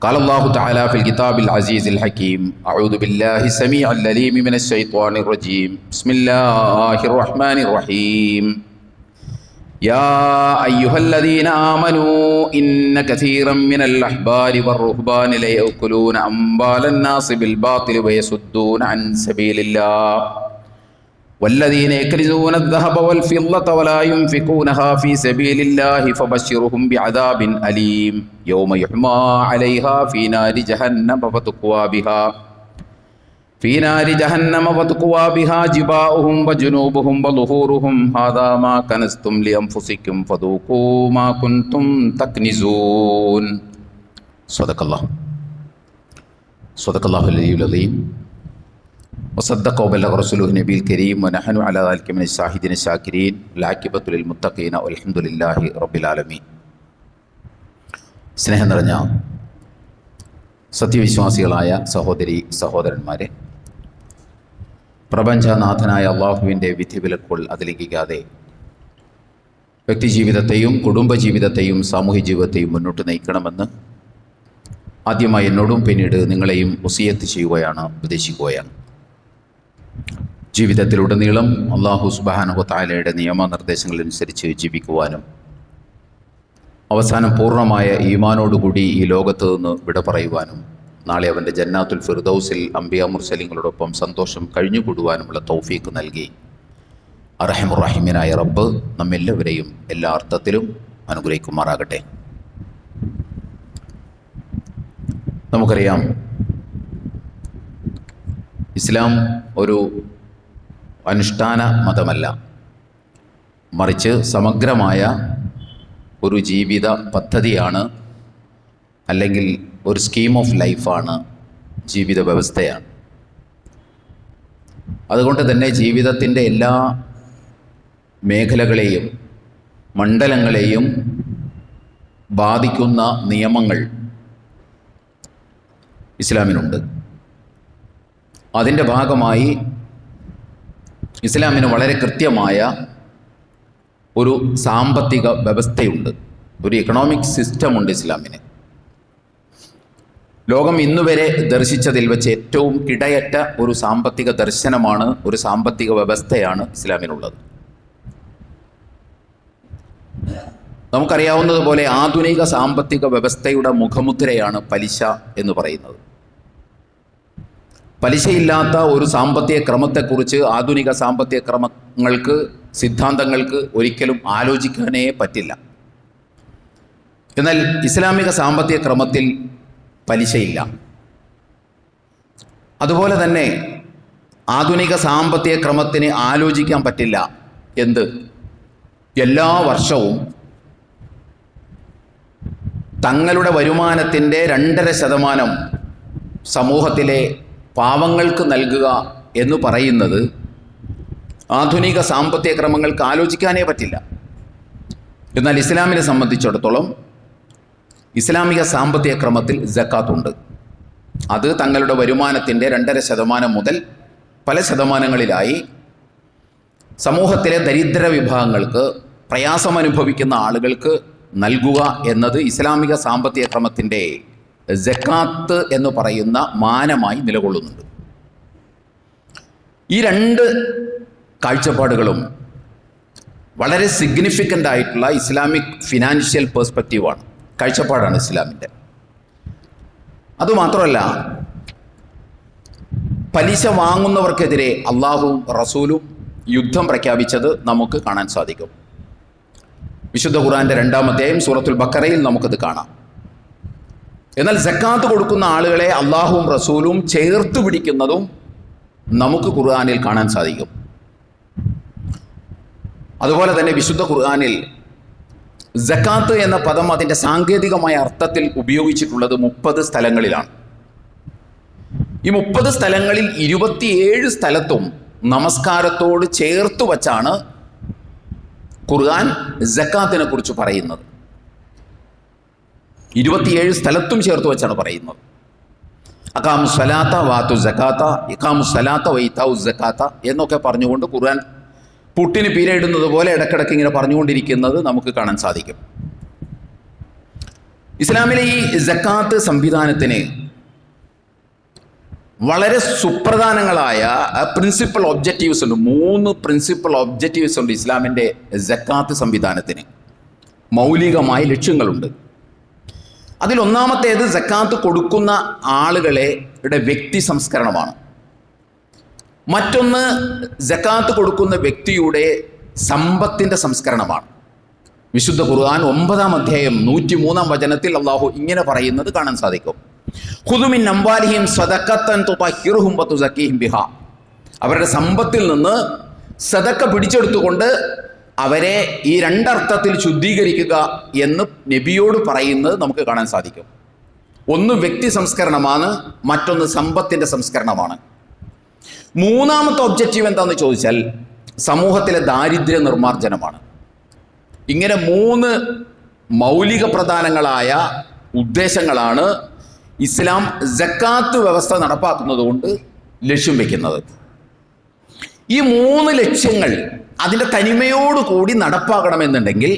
قال الله تعالى في الكتاب العزيز الحكيم أعوذ بالله السميع العليم من الشيطان الرجيم بسم الله الرحمن الرحيم يا أيها الذين آمنوا إن كثيرا من الأحبار والرهبان ليأكلون أموال الناس بالباطل ويصدون عن سبيل الله والذين يكنزون الذهب والفضة ولا ينفقونها في سبيل الله فبشرهم بعذاب أليم يوم يحمى عليها في نار جهنم فتقوى بها جباؤهم وجنوبهم وظهورهم هذا ما كنزتم لأنفسكم فذوقوا ما كنتم تكنزون صدق الله العلي العظيم وصدق وبلغ رسوله النبي الكريم ونحن على ذلك من الشاهدين الشاكرين والعاقبة للمتقين والحمد لله رب العالمين. സ്നേഹം നിറഞ്ഞ സത്യവിശ്വാസികളായ സഹോദരി സഹോദരന്മാരെ, പ്രപഞ്ചനാഥനായ അള്ളാഹുവിൻ്റെ വിധിവിലക്കുകൾ അതിലംഘിക്കാതെ വ്യക്തിജീവിതത്തെയും കുടുംബജീവിതത്തെയും സാമൂഹ്യ ജീവിതത്തെയും മുന്നോട്ട് നയിക്കണമെന്ന് ആദ്യമായി എന്നോടും പിന്നീട് നിങ്ങളെയും വസിയത്ത് ചെയ്യുകയാണ്, ഉപദേശിക്കുകയാണ്. ജീവിതത്തിലുടനീളം അല്ലാഹു സുബ്ഹാനഹു വ തആലയുടെ നിയമനിർദ്ദേശങ്ങളനുസരിച്ച് ജീവിക്കുവാനും അവസാനം പൂർണ്ണമായ ഈമാനോടുകൂടി ഈ ലോകത്ത് നിന്ന് വിട പറയുവാനും നാളെ അവൻ്റെ ജന്നാത്തുൽ ഫിർദൗസിൽ അംബിയാ മുർസലിങ്ങളോടൊപ്പം സന്തോഷം കഴിഞ്ഞുകൂടുവാനുമുള്ള തൗഫീക്ക് നൽകി അർഹമുർ റഹീമീനായ റബ്ബ് നമ്മെല്ലാവരെയും എല്ലാ അർത്ഥത്തിലും അനുഗ്രഹിക്കുമാറാകട്ടെ. നമുക്കറിയാം, ഇസ്ലാം ഒരു അനുഷ്ഠാന മതമല്ല, മറിച്ച് സമഗ്രമായ ഒരു ജീവിത പദ്ധതിയാണ്, അല്ലെങ്കിൽ ഒരു സ്കീം ഓഫ് ലൈഫാണ്, ജീവിത വ്യവസ്ഥയാണ്. അതുകൊണ്ട് തന്നെ ജീവിതത്തിൻ്റെ എല്ലാ മേഖലകളെയും മണ്ഡലങ്ങളെയും ബാധിക്കുന്ന നിയമങ്ങൾ ഇസ്ലാമിനുണ്ട്. അതിൻ്റെ ഭാഗമായി ഇസ്ലാമിന് വളരെ കൃത്യമായ ഒരു സാമ്പത്തിക വ്യവസ്ഥയുണ്ട്, ഒരു എക്കണോമിക് സിസ്റ്റമുണ്ട് ഇസ്ലാമിന്. ലോകം ഇന്നുവരെ ദർശിച്ചതിൽ വെച്ച് ഏറ്റവും കിടയറ്റ ഒരു സാമ്പത്തിക ദർശനമാണ്, ഒരു സാമ്പത്തിക വ്യവസ്ഥയാണ് ഇസ്ലാമിനുള്ളത്. നമുക്കറിയാവുന്നതുപോലെ ആധുനിക സാമ്പത്തിക വ്യവസ്ഥയുടെ മുഖമുദ്രയാണ് പലിശ എന്ന് പറയുന്നത്. പലിശയില്ലാത്ത ഒരു സാമ്പത്തിക ക്രമത്തെക്കുറിച്ച് ആധുനിക സാമ്പത്തിക ക്രമങ്ങൾക്ക്, സിദ്ധാന്തങ്ങൾക്ക് ഒരിക്കലും ആലോചിക്കാനേ പറ്റില്ല. എന്നാൽ ഇസ്ലാമിക സാമ്പത്തിക ക്രമത്തിൽ പലിശയില്ല. അതുപോലെ തന്നെ ആധുനിക സാമ്പത്തിക ക്രമത്തിന് ആലോചിക്കാൻ പറ്റില്ല. എന്ത്? എല്ലാ വർഷവും തങ്ങളുടെ വരുമാനത്തിൻ്റെ 2.5% സമൂഹത്തിലെ പാവങ്ങൾക്ക് നൽകുക എന്ന് പറയുന്നത് ആധുനിക സാമ്പത്തിക ക്രമങ്ങൾക്ക് ആലോചിക്കാനേ പറ്റില്ല. എന്നാൽ ഇസ്ലാമിനെ സംബന്ധിച്ചിടത്തോളം ഇസ്ലാമിക സാമ്പത്തിക ക്രമത്തിൽ സക്കാത്തുണ്ട്. അത് തങ്ങളുടെ വരുമാനത്തിൻ്റെ 2.5% മുതൽ പല ശതമാനങ്ങളിലായി സമൂഹത്തിലെ ദരിദ്ര വിഭാഗങ്ങൾക്ക്, പ്രയാസമനുഭവിക്കുന്ന ആളുകൾക്ക് നൽകുക എന്നത് ഇസ്ലാമിക സാമ്പത്തിക ക്രമത്തിൻ്റെ സക്കാത്ത് എന്ന് പറയുന്ന മാനമായി നിലകൊള്ളുന്നുണ്ട്. ഈ രണ്ട് കാഴ്ചപ്പാടുകളും വളരെ സിഗ്നിഫിക്കൻ്റ് ആയിട്ടുള്ള ഇസ്ലാമിക് ഫിനാൻഷ്യൽ പേഴ്സ്പെക്റ്റീവാണ്, കാഴ്ചപ്പാടാണ് ഇസ്ലാമിൻ്റെ. അതുമാത്രമല്ല, പലിശ വാങ്ങുന്നവർക്കെതിരെ അള്ളാഹുവും റസൂലും യുദ്ധം പ്രഖ്യാപിച്ചത് നമുക്ക് കാണാൻ സാധിക്കും. വിശുദ്ധ ഖുർആൻ്റെ 2-ാം അധ്യായം സൂറത്തുൽ ബഖറയിൽ നമുക്കത് കാണാം. എന്നാൽ സക്കാത്ത് കൊടുക്കുന്ന ആളുകളെ അള്ളാഹുവും റസൂലും ചേർത്ത് പിടിക്കുന്നതും നമുക്ക് ഖുർആനിൽ കാണാൻ സാധിക്കും. അതുപോലെ തന്നെ വിശുദ്ധ ഖുർആനിൽ സക്കാത്ത് എന്ന പദം അതിൻ്റെ സാങ്കേതികമായ അർത്ഥത്തിൽ ഉപയോഗിച്ചിട്ടുള്ളത് 30 സ്ഥലങ്ങളിലാണ്. ഈ 30 സ്ഥലങ്ങളിൽ 27 സ്ഥലത്തും നമസ്കാരത്തോട് ചേർത്ത് വച്ചാണ് ഖുർആൻ സക്കാത്തിനെ കുറിച്ച് പറയുന്നത്. 27 സ്ഥലത്തും ചേർത്ത് വെച്ചാണ് പറയുന്നത്. അഖാമു സ്വലാത്ത വാതു സക്കാത്ത, ഇഖാമു സ്വലാത്ത വൈതാഉ സക്കാത്ത എന്നൊക്കെ പറഞ്ഞുകൊണ്ട് ഖുർആൻ പുട്ടിന് പീരയിടുന്നത് പോലെ ഇടക്കിടക്ക് ഇങ്ങനെ പറഞ്ഞുകൊണ്ടിരിക്കുന്നത് നമുക്ക് കാണാൻ സാധിക്കും. ഇസ്ലാമിലെ ഈ സക്കാത്ത് സംവിധാനത്തിന് വളരെ സുപ്രധാനങ്ങളായ പ്രിൻസിപ്പൽ ഒബ്ജക്റ്റീവ്സ് ഉണ്ട്. 3 പ്രിൻസിപ്പൽ ഒബ്ജക്റ്റീവ്സ് ഉണ്ട് ഇസ്ലാമിൻ്റെ സക്കാത്ത് സംവിധാനത്തിന്. മൗലികമായ ലക്ഷ്യങ്ങളുണ്ട്. അതിലൊന്നാമത്തേത് സക്കാത്ത് കൊടുക്കുന്ന ആളുകളുടെ വ്യക്തി സംസ്കരണമാണ്. മറ്റൊന്ന് സക്കാത്ത് കൊടുക്കുന്ന വ്യക്തിയുടെ സമ്പത്തിൻ്റെ സംസ്കരണമാണ്. വിശുദ്ധ ഖുർആൻ 9-ാം അധ്യായം 103-ാം വചനത്തിൽ അള്ളാഹു ഇങ്ങനെ പറയുന്നത് കാണാൻ സാധിക്കും. ഖുദു മിൻ അംവാലിഹിം സദഖത്തൻ തുതഹിറുഹും വതുസക്കീഹിം ബിഹാ. അവരുടെ സമ്പത്തിൽ നിന്ന് സദക്ക പിടിച്ചെടുത്തുകൊണ്ട് അവരെ ഈ 2 അർത്ഥത്തിൽ ശുദ്ധീകരിക്കുക എന്ന് നബിയോട് പറയുന്നത് നമുക്ക് കാണാൻ സാധിക്കും. ഒന്ന് വ്യക്തി സംസ്കരണമാണ്, മറ്റൊന്ന് സമ്പത്തിൻ്റെ സംസ്കരണമാണ്. 3-ാമത്തെ ഒബ്ജക്റ്റീവ് എന്താണെന്ന് ചോദിച്ചാൽ സമൂഹത്തിലെ ദാരിദ്ര്യ നിർമ്മാർജ്ജനമാണ്. ഇങ്ങനെ 3 മൗലിക പ്രധാനങ്ങളായ ഉദ്ദേശങ്ങളാണ് ഇസ്ലാം സക്കാത്ത് വ്യവസ്ഥ നടപ്പാക്കുന്നത് കൊണ്ട് ലക്ഷ്യം വയ്ക്കുന്നത്. ഈ 3 ലക്ഷ്യങ്ങൾ അതിൻ്റെ തനിമയോടുകൂടി നടപ്പാക്കണമെന്നുണ്ടെങ്കിൽ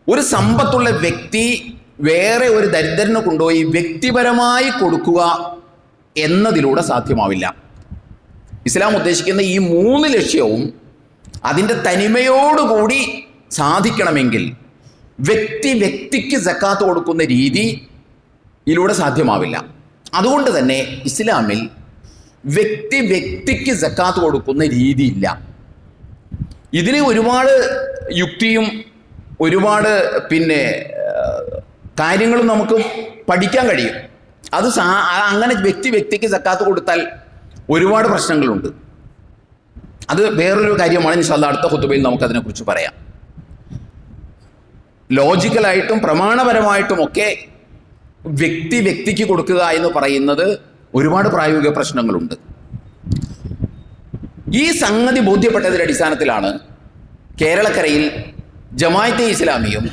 ഒരു സമ്പത്തുള്ള വ്യക്തി വേറെ ഒരു ദരിദ്രന് കൊണ്ടുപോയി വ്യക്തിപരമായി കൊടുക്കുക എന്നതിലൂടെ സാധ്യമാവില്ല. ഇസ്ലാം ഉദ്ദേശിക്കുന്ന ഈ 3 ലക്ഷ്യവും അതിൻ്റെ തനിമയോടുകൂടി സാധിക്കണമെങ്കിൽ വ്യക്തിക്ക് സക്കാത്ത് കൊടുക്കുന്ന രീതിയിലൂടെ സാധ്യമാവില്ല. അതുകൊണ്ട് തന്നെ ഇസ്ലാമിൽ വ്യക്തിക്ക് സക്കാത്ത് കൊടുക്കുന്ന രീതിയില്ല. ഇതിന് ഒരുപാട് യുക്തിയും ഒരുപാട് കാര്യങ്ങളും നമുക്ക് പഠിക്കാൻ കഴിയും. അത് അങ്ങനെ വ്യക്തിക്ക് സക്കാത്ത് കൊടുത്താൽ ഒരുപാട് പ്രശ്നങ്ങളുണ്ട്. അത് വേറൊരു കാര്യമാണ്. ഇൻഷാ അല്ലാഹ് അടുത്ത ഖുതുബയിൽ നമുക്കതിനെക്കുറിച്ച് പറയാം. ലോജിക്കലായിട്ടും പ്രമാണപരമായിട്ടുമൊക്കെ വ്യക്തിക്ക് കൊടുക്കുക എന്ന് പറയുന്നത് ഒരുപാട് പ്രായോഗിക പ്രശ്നങ്ങളുണ്ട്. ഈ സംഗതി ബോധ്യപ്പെട്ടതിൻ്റെ അടിസ്ഥാനത്തിലാണ് കേരളക്കരയിൽ ജമാഅത്തെ ഇസ്ലാമിയും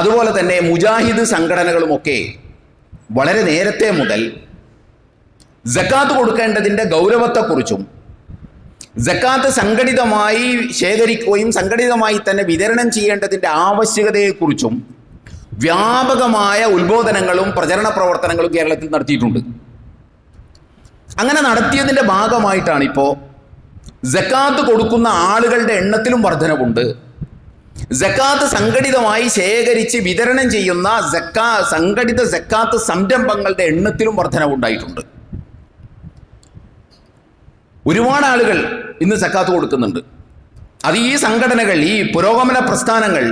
അതുപോലെ തന്നെ മുജാഹിദ് സംഘടനകളുമൊക്കെ വളരെ നേരത്തെ മുതൽ സക്കാത്ത് കൊടുക്കേണ്ടതിൻ്റെ ഗൗരവത്തെക്കുറിച്ചും സക്കാത്ത് സംഘടിതമായി ശേഖരിക്കുകയും സംഘടിതമായി തന്നെ വിതരണം ചെയ്യേണ്ടതിൻ്റെ ആവശ്യകതയെക്കുറിച്ചും വ്യാപകമായ ഉത്ബോധനങ്ങളും പ്രചരണ പ്രവർത്തനങ്ങളും കേരളത്തിൽ നടത്തിയിട്ടുണ്ട്. അങ്ങനെ നടത്തിയതിൻ്റെ ഭാഗമായിട്ടാണ് ഇപ്പോൾ സക്കാത്ത് കൊടുക്കുന്ന ആളുകളുടെ എണ്ണത്തിലും വർധനവുണ്ട്. സക്കാത്ത് സംഘടിതമായി ശേഖരിച്ച് വിതരണം ചെയ്യുന്ന സംഘടിത സക്കാത്ത് സംരംഭങ്ങളുടെ എണ്ണത്തിലും വർധനവുണ്ടായിട്ടുണ്ട്. ഒരുപാട് ആളുകൾ ഇന്ന് സക്കാത്ത് കൊടുക്കുന്നുണ്ട്. അത് ഈ സംഘടനകൾ, ഈ പുരോഗമന പ്രസ്ഥാനങ്ങൾ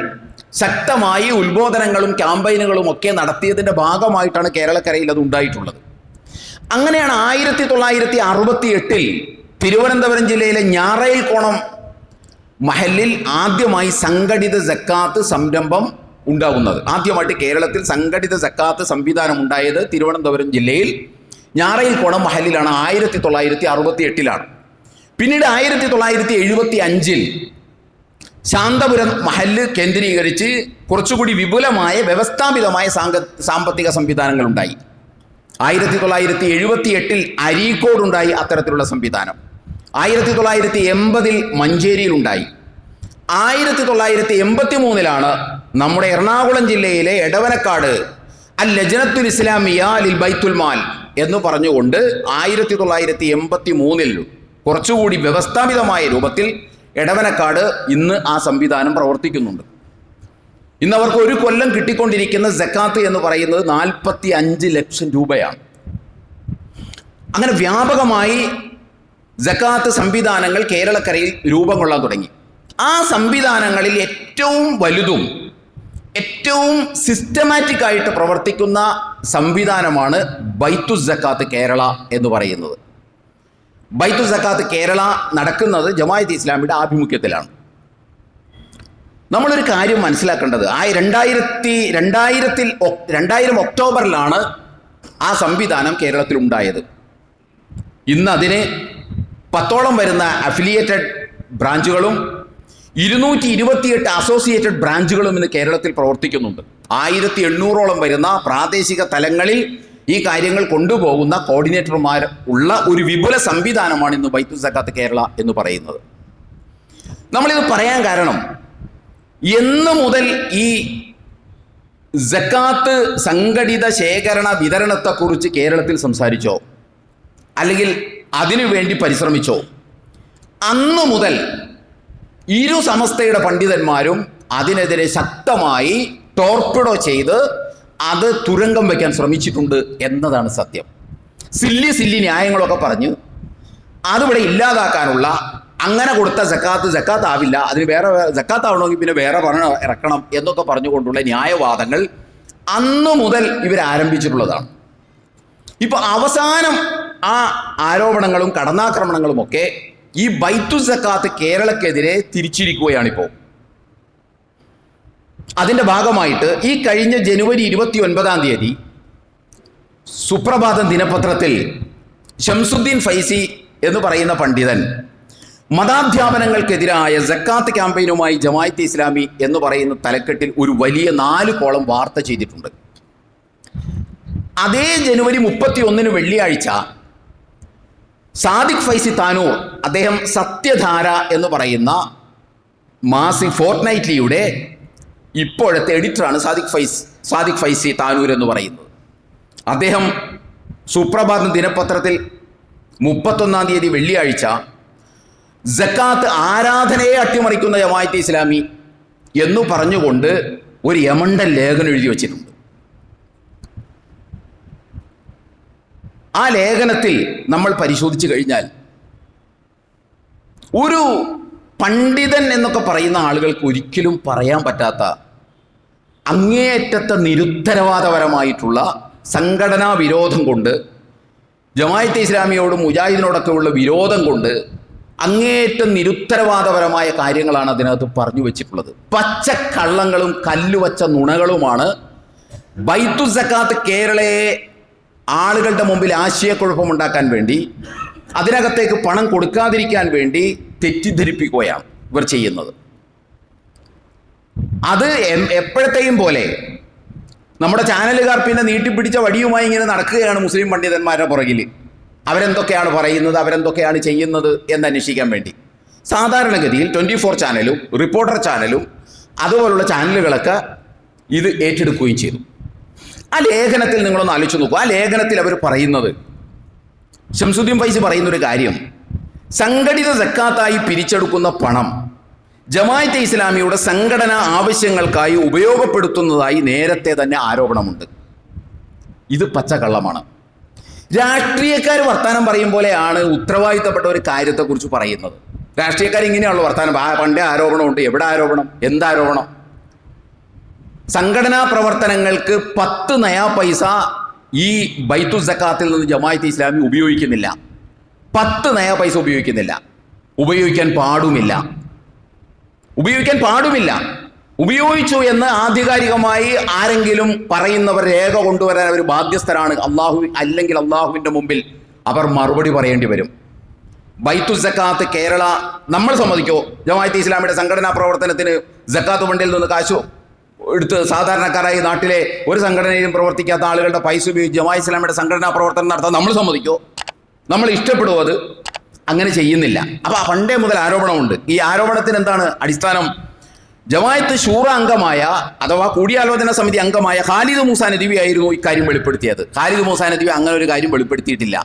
ശക്തമായി ഉത്ബോധനങ്ങളും ക്യാമ്പയിനുകളും ഒക്കെ നടത്തിയതിൻ്റെ ഭാഗമായിട്ടാണ് കേരളക്കരയിൽ അത് ഉണ്ടായിട്ടുള്ളത്. അങ്ങനെയാണ് 1968 തിരുവനന്തപുരം ജില്ലയിലെ ഞാറയിൽക്കോണം മഹല്ലിൽ ആദ്യമായി സംഘടിത സക്കാത്ത് സംരംഭം ഉണ്ടാകുന്നത്. ആദ്യമായിട്ട് കേരളത്തിൽ സംഘടിത സക്കാത്ത് സംവിധാനം ഉണ്ടായത് തിരുവനന്തപുരം ജില്ലയിൽ ഞാറയിൽക്കോണം മഹല്ലിലാണ്. 1968 പിന്നീട് 1975 ശാന്തപുരം മഹല്ല് കേന്ദ്രീകരിച്ച് കുറച്ചുകൂടി വിപുലമായ വ്യവസ്ഥാപിതമായ സാമ്പത്തിക സംവിധാനങ്ങൾ ഉണ്ടായി. 1978 അരീക്കോടുണ്ടായി അത്തരത്തിലുള്ള സംവിധാനം. 1980 മഞ്ചേരിയിലുണ്ടായി. 1983 നമ്മുടെ എറണാകുളം ജില്ലയിലെ എടവനക്കാട് അൽ ലജ്നത്തുൽ ഇസ്ലാമിയ ലിൽ ബൈത്തുൽ മാൽ എന്ന് പറഞ്ഞുകൊണ്ട് 1983 കുറച്ചുകൂടി വ്യവസ്ഥാപിതമായ രൂപത്തിൽ എടവനക്കാട് ഇന്ന് ആ സംവിധാനം പ്രവർത്തിക്കുന്നുണ്ട്. ഇന്ന് അവർക്ക് ഒരു കൊല്ലം കിട്ടിക്കൊണ്ടിരിക്കുന്ന സക്കാത്ത് എന്ന് പറയുന്നത് 45 ലക്ഷം രൂപയാണ്. അങ്ങനെ വ്യാപകമായി സക്കാത്ത് സംവിധാനങ്ങൾ കേരളക്കരയിൽ രൂപം കൊള്ളാൻ തുടങ്ങി. ആ സംവിധാനങ്ങളിൽ ഏറ്റവും വലുതും ഏറ്റവും സിസ്റ്റമാറ്റിക് ആയിട്ട് പ്രവർത്തിക്കുന്ന സംവിധാനമാണ് ബൈത്തു സക്കാത്ത് കേരള എന്ന് പറയുന്നത്. ബൈത്തു സക്കാത്ത് കേരള നടക്കുന്നത് ജമാഅത്തെ ഇസ്ലാമിയുടെ ആഭിമുഖ്യത്തിലാണ്. നമ്മളൊരു കാര്യം മനസ്സിലാക്കേണ്ടത്, 2000 ഒക്ടോബറിലാണ് ആ സംവിധാനം കേരളത്തിൽ ഉണ്ടായത്. ഇന്ന് അതിന് 10ഓളം വരുന്ന അഫിലിയേറ്റഡ് ബ്രാഞ്ചുകളും 228 അസോസിയേറ്റഡ് ബ്രാഞ്ചുകളും ഇന്ന് കേരളത്തിൽ പ്രവർത്തിക്കുന്നുണ്ട്. 1800ഓളം വരുന്ന പ്രാദേശിക തലങ്ങളിൽ ഈ കാര്യങ്ങൾ കൊണ്ടുപോകുന്ന കോർഡിനേറ്റർമാർ ഉള്ള ഒരു വിപുല സംവിധാനമാണ് ഇന്ന് ബൈത്തു സക്കാത്ത് കേരള എന്ന് പറയുന്നത്. നമ്മളിത് പറയാൻ കാരണം, എന്ന് മുതൽ ഈ സക്കാത്ത് സംഘടിത ശേഖരണ വിതരണത്തെക്കുറിച്ച് കേരളത്തിൽ സംസാരിച്ചോ അല്ലെങ്കിൽ അതിനു വേണ്ടി പരിശ്രമിച്ചോ? അന്നു മുതൽ ഇരു സമസ്തയുടെ പണ്ഡിതന്മാരും അതിനെതിരെ ശക്തമായി ടോർപ്പിഡോ ചെയ്ത് അത് തുരങ്കം വയ്ക്കാൻ ശ്രമിച്ചിട്ടുണ്ട് എന്നതാണ് സത്യം. സില്ലി ന്യായങ്ങളൊക്കെ പറഞ്ഞ് അതിവിടെ ഇല്ലാതാക്കാനുള്ള, അങ്ങനെ കൊടുത്ത സക്കാത്ത് ആവില്ല, അതിന് വേറെ സക്കാത്ത് ആവണമെങ്കിൽ പിന്നെ വേറെ പറഞ്ഞ് ഇറക്കണം എന്നൊക്കെ പറഞ്ഞുകൊണ്ടുള്ള ന്യായവാദങ്ങൾ അന്നു മുതൽ ഇവർ ആരംഭിച്ചിട്ടുള്ളതാണ്. ഇപ്പൊ അവസാനം ആ ആരോപണങ്ങളും കടന്നാക്രമണങ്ങളും ഒക്കെ ഈ ബൈത്തു സക്കാത്ത് കേരളക്കെതിരെ തിരിച്ചിരിക്കുകയാണിപ്പോൾ. അതിന്റെ ഭാഗമായിട്ട് ഈ കഴിഞ്ഞ ജനുവരി 29 സുപ്രഭാതം ദിനപത്രത്തിൽ ഷംസുദ്ദീൻ ഫൈസി എന്ന് പറയുന്ന പണ്ഡിതൻ മതാധ്യാപനങ്ങൾക്കെതിരായ സക്കാത്ത് ക്യാമ്പയിനുമായി ജമാഅത്തെ ഇസ്ലാമി എന്ന് പറയുന്ന തലക്കെട്ടിൽ ഒരു വലിയ 4 കോളം വാർത്ത ചെയ്തിട്ടുണ്ട്. അതേ ജനുവരി 31 വെള്ളിയാഴ്ച സാദിഖ് ഫൈസി താനൂർ, അദ്ദേഹം സത്യധാര എന്ന് പറയുന്ന മാസിക് ഫോർട്ട്നൈറ്റ്ലിയുടെ ഇപ്പോഴത്തെ എഡിറ്ററാണ് സാദിഖ് ഫൈസി താനൂർ എന്ന് പറയുന്നത്. അദ്ദേഹം സുപ്രഭാതം ദിനപത്രത്തിൽ 31 വെള്ളിയാഴ്ച സക്കാത്ത് ആരാധനയെ അട്ടിമറിക്കുന്ന ജമാഅത്തെ ഇസ്ലാമി എന്നു പറഞ്ഞുകൊണ്ട് ഒരു യമണ്ടൻ ലേഖനം എഴുതി വച്ചിട്ടുണ്ട്. ആ ലേഖനത്തിൽ നമ്മൾ പരിശോധിച്ചു കഴിഞ്ഞാൽ ഒരു പണ്ഡിതൻ എന്നൊക്കെ പറയുന്ന ആളുകൾക്ക് ഒരിക്കലും പറയാൻ പറ്റാത്ത അങ്ങേയറ്റത്തെ നിരുത്തരവാദപരമായിട്ടുള്ള സംഘടനാ വിരോധം കൊണ്ട്, ജമാഅത്തെ ഇസ്ലാമിയോടും മുജാഹിദിനോടൊക്കെ ഉള്ള വിരോധം കൊണ്ട് അങ്ങേയറ്റം നിരുത്തരവാദപരമായ കാര്യങ്ങളാണ് അതിനകത്ത് പറഞ്ഞു വെച്ചിട്ടുള്ളത്. പച്ചക്കള്ളങ്ങളും കല്ലുവച്ച നുണകളുമാണ് ബൈത്തു സക്കാത്ത് കേരളയെ ആളുകളുടെ മുമ്പിൽ ആശയക്കുഴപ്പമുണ്ടാക്കാൻ വേണ്ടി, അതിനകത്തേക്ക് പണം കൊടുക്കാതിരിക്കാൻ വേണ്ടി തെറ്റിദ്ധരിപ്പിക്കുകയാണ് ഇവർ ചെയ്യുന്നത്. അത് എപ്പോഴത്തെയും പോലെ നമ്മുടെ ചാനലുകാർ പിന്നെ നീട്ടിപ്പിടിച്ച വടിയുമായി ഇങ്ങനെ നടക്കുകയാണ് മുസ്ലിം പണ്ഡിതന്മാരുടെ പുറകിൽ. അവരെന്തൊക്കെയാണ് പറയുന്നത്, അവരെന്തൊക്കെയാണ് ചെയ്യുന്നത് എന്ന് അന്വേഷിക്കാൻ വേണ്ടി. സാധാരണഗതിയിൽ 24 ചാനലും റിപ്പോർട്ടർ ചാനലും അതുപോലുള്ള ചാനലുകളൊക്കെ ഇത് ഏറ്റെടുക്കുകയും ചെയ്തു. ആ ലേഖനത്തിൽ നിങ്ങളൊന്ന് ആലോചിച്ച് നോക്കൂ. ആ ലേഖനത്തിൽ അവർ പറയുന്നത്, ഷംസുദ്ദീൻ ഫൈസി പറയുന്നൊരു കാര്യം, സംഘടിത സക്കാത്തായി പിരിച്ചെടുക്കുന്ന പണം ജമാഅത്തെ ഇസ്ലാമിയുടെ സംഘടനാ ആവശ്യങ്ങൾക്കായി ഉപയോഗപ്പെടുത്തുന്നതായി നേരത്തെ തന്നെ ആരോപണമുണ്ട്. ഇത് പച്ചക്കള്ളമാണ്. രാഷ്ട്രീയക്കാർ വർത്താനം പറയും പോലെയാണ് ഉത്തരവാദിത്തപ്പെട്ട ഒരു കാര്യത്തെക്കുറിച്ച് പറയുന്നത്. രാഷ്ട്രീയക്കാർ ഇങ്ങനെയാണല്ലോ വർത്താനം. പണ്ടേ ആരോപണമുണ്ട്. എവിടെ ആരോപണം? എന്താരോപണം? സംഘടനാ പ്രവർത്തനങ്ങൾക്ക് 10 നയാ പൈസ ഈ ബൈത്തു സക്കാത്തിൽ നിന്ന് ജമാഅത്തെ ഇസ്ലാമി ഉപയോഗിക്കുന്നില്ല. 10 നയാ പൈസ ഉപയോഗിക്കുന്നില്ല. ഉപയോഗിക്കാൻ പാടുമില്ല. ഉപയോഗിച്ചു എന്ന് ആധികാരികമായി ആരെങ്കിലും പറയുന്നവർ രേഖ കൊണ്ടുവരാൻ അവർ ബാധ്യസ്ഥരാണ്. അല്ലെങ്കിൽ അള്ളാഹുവിൻ്റെ മുമ്പിൽ അവർ മറുപടി പറയേണ്ടി വരും. ബൈത്തു സക്കാത്ത് കേരള നമ്മൾ സമ്മതിക്കോ? ജമാഅത്തെ ഇസ്ലാമിയുടെ സംഘടനാ പ്രവർത്തനത്തിന് സക്കാത്ത് ഫണ്ടിൽ നിന്ന് കാശോ എടുത്ത് സാധാരണക്കാരായി നാട്ടിലെ ഒരു സംഘടനയിലും പ്രവർത്തിക്കാത്ത ആളുകളുടെ പൈസ ഉപയോഗിച്ച് ജമാഅത്തെ ഇസ്ലാമിയുടെ സംഘടനാ പ്രവർത്തനം നടത്താൻ നമ്മൾ സമ്മതിക്കോ? നമ്മൾ ഇഷ്ടപ്പെടുമോ? അത് അങ്ങനെ ചെയ്യുന്നില്ല. അപ്പോൾ പണ്ടേ മുതൽ ആരോപണമുണ്ട്. ഈ ആരോപണത്തിന് എന്താണ് അടിസ്ഥാനം? ജമാഅത്ത് ശൂറ അംഗമായ അഥവാ കൂടിയാലോചന സമിതി അംഗമായ ഖാലിദ് മൂസ നദ്വി ആയിരുന്നു ഇക്കാര്യം വെളിപ്പെടുത്തിയത്. ഖാലിദ് മൂസ നദ്വി അങ്ങനെ ഒരു കാര്യം വെളിപ്പെടുത്തിയിട്ടില്ല.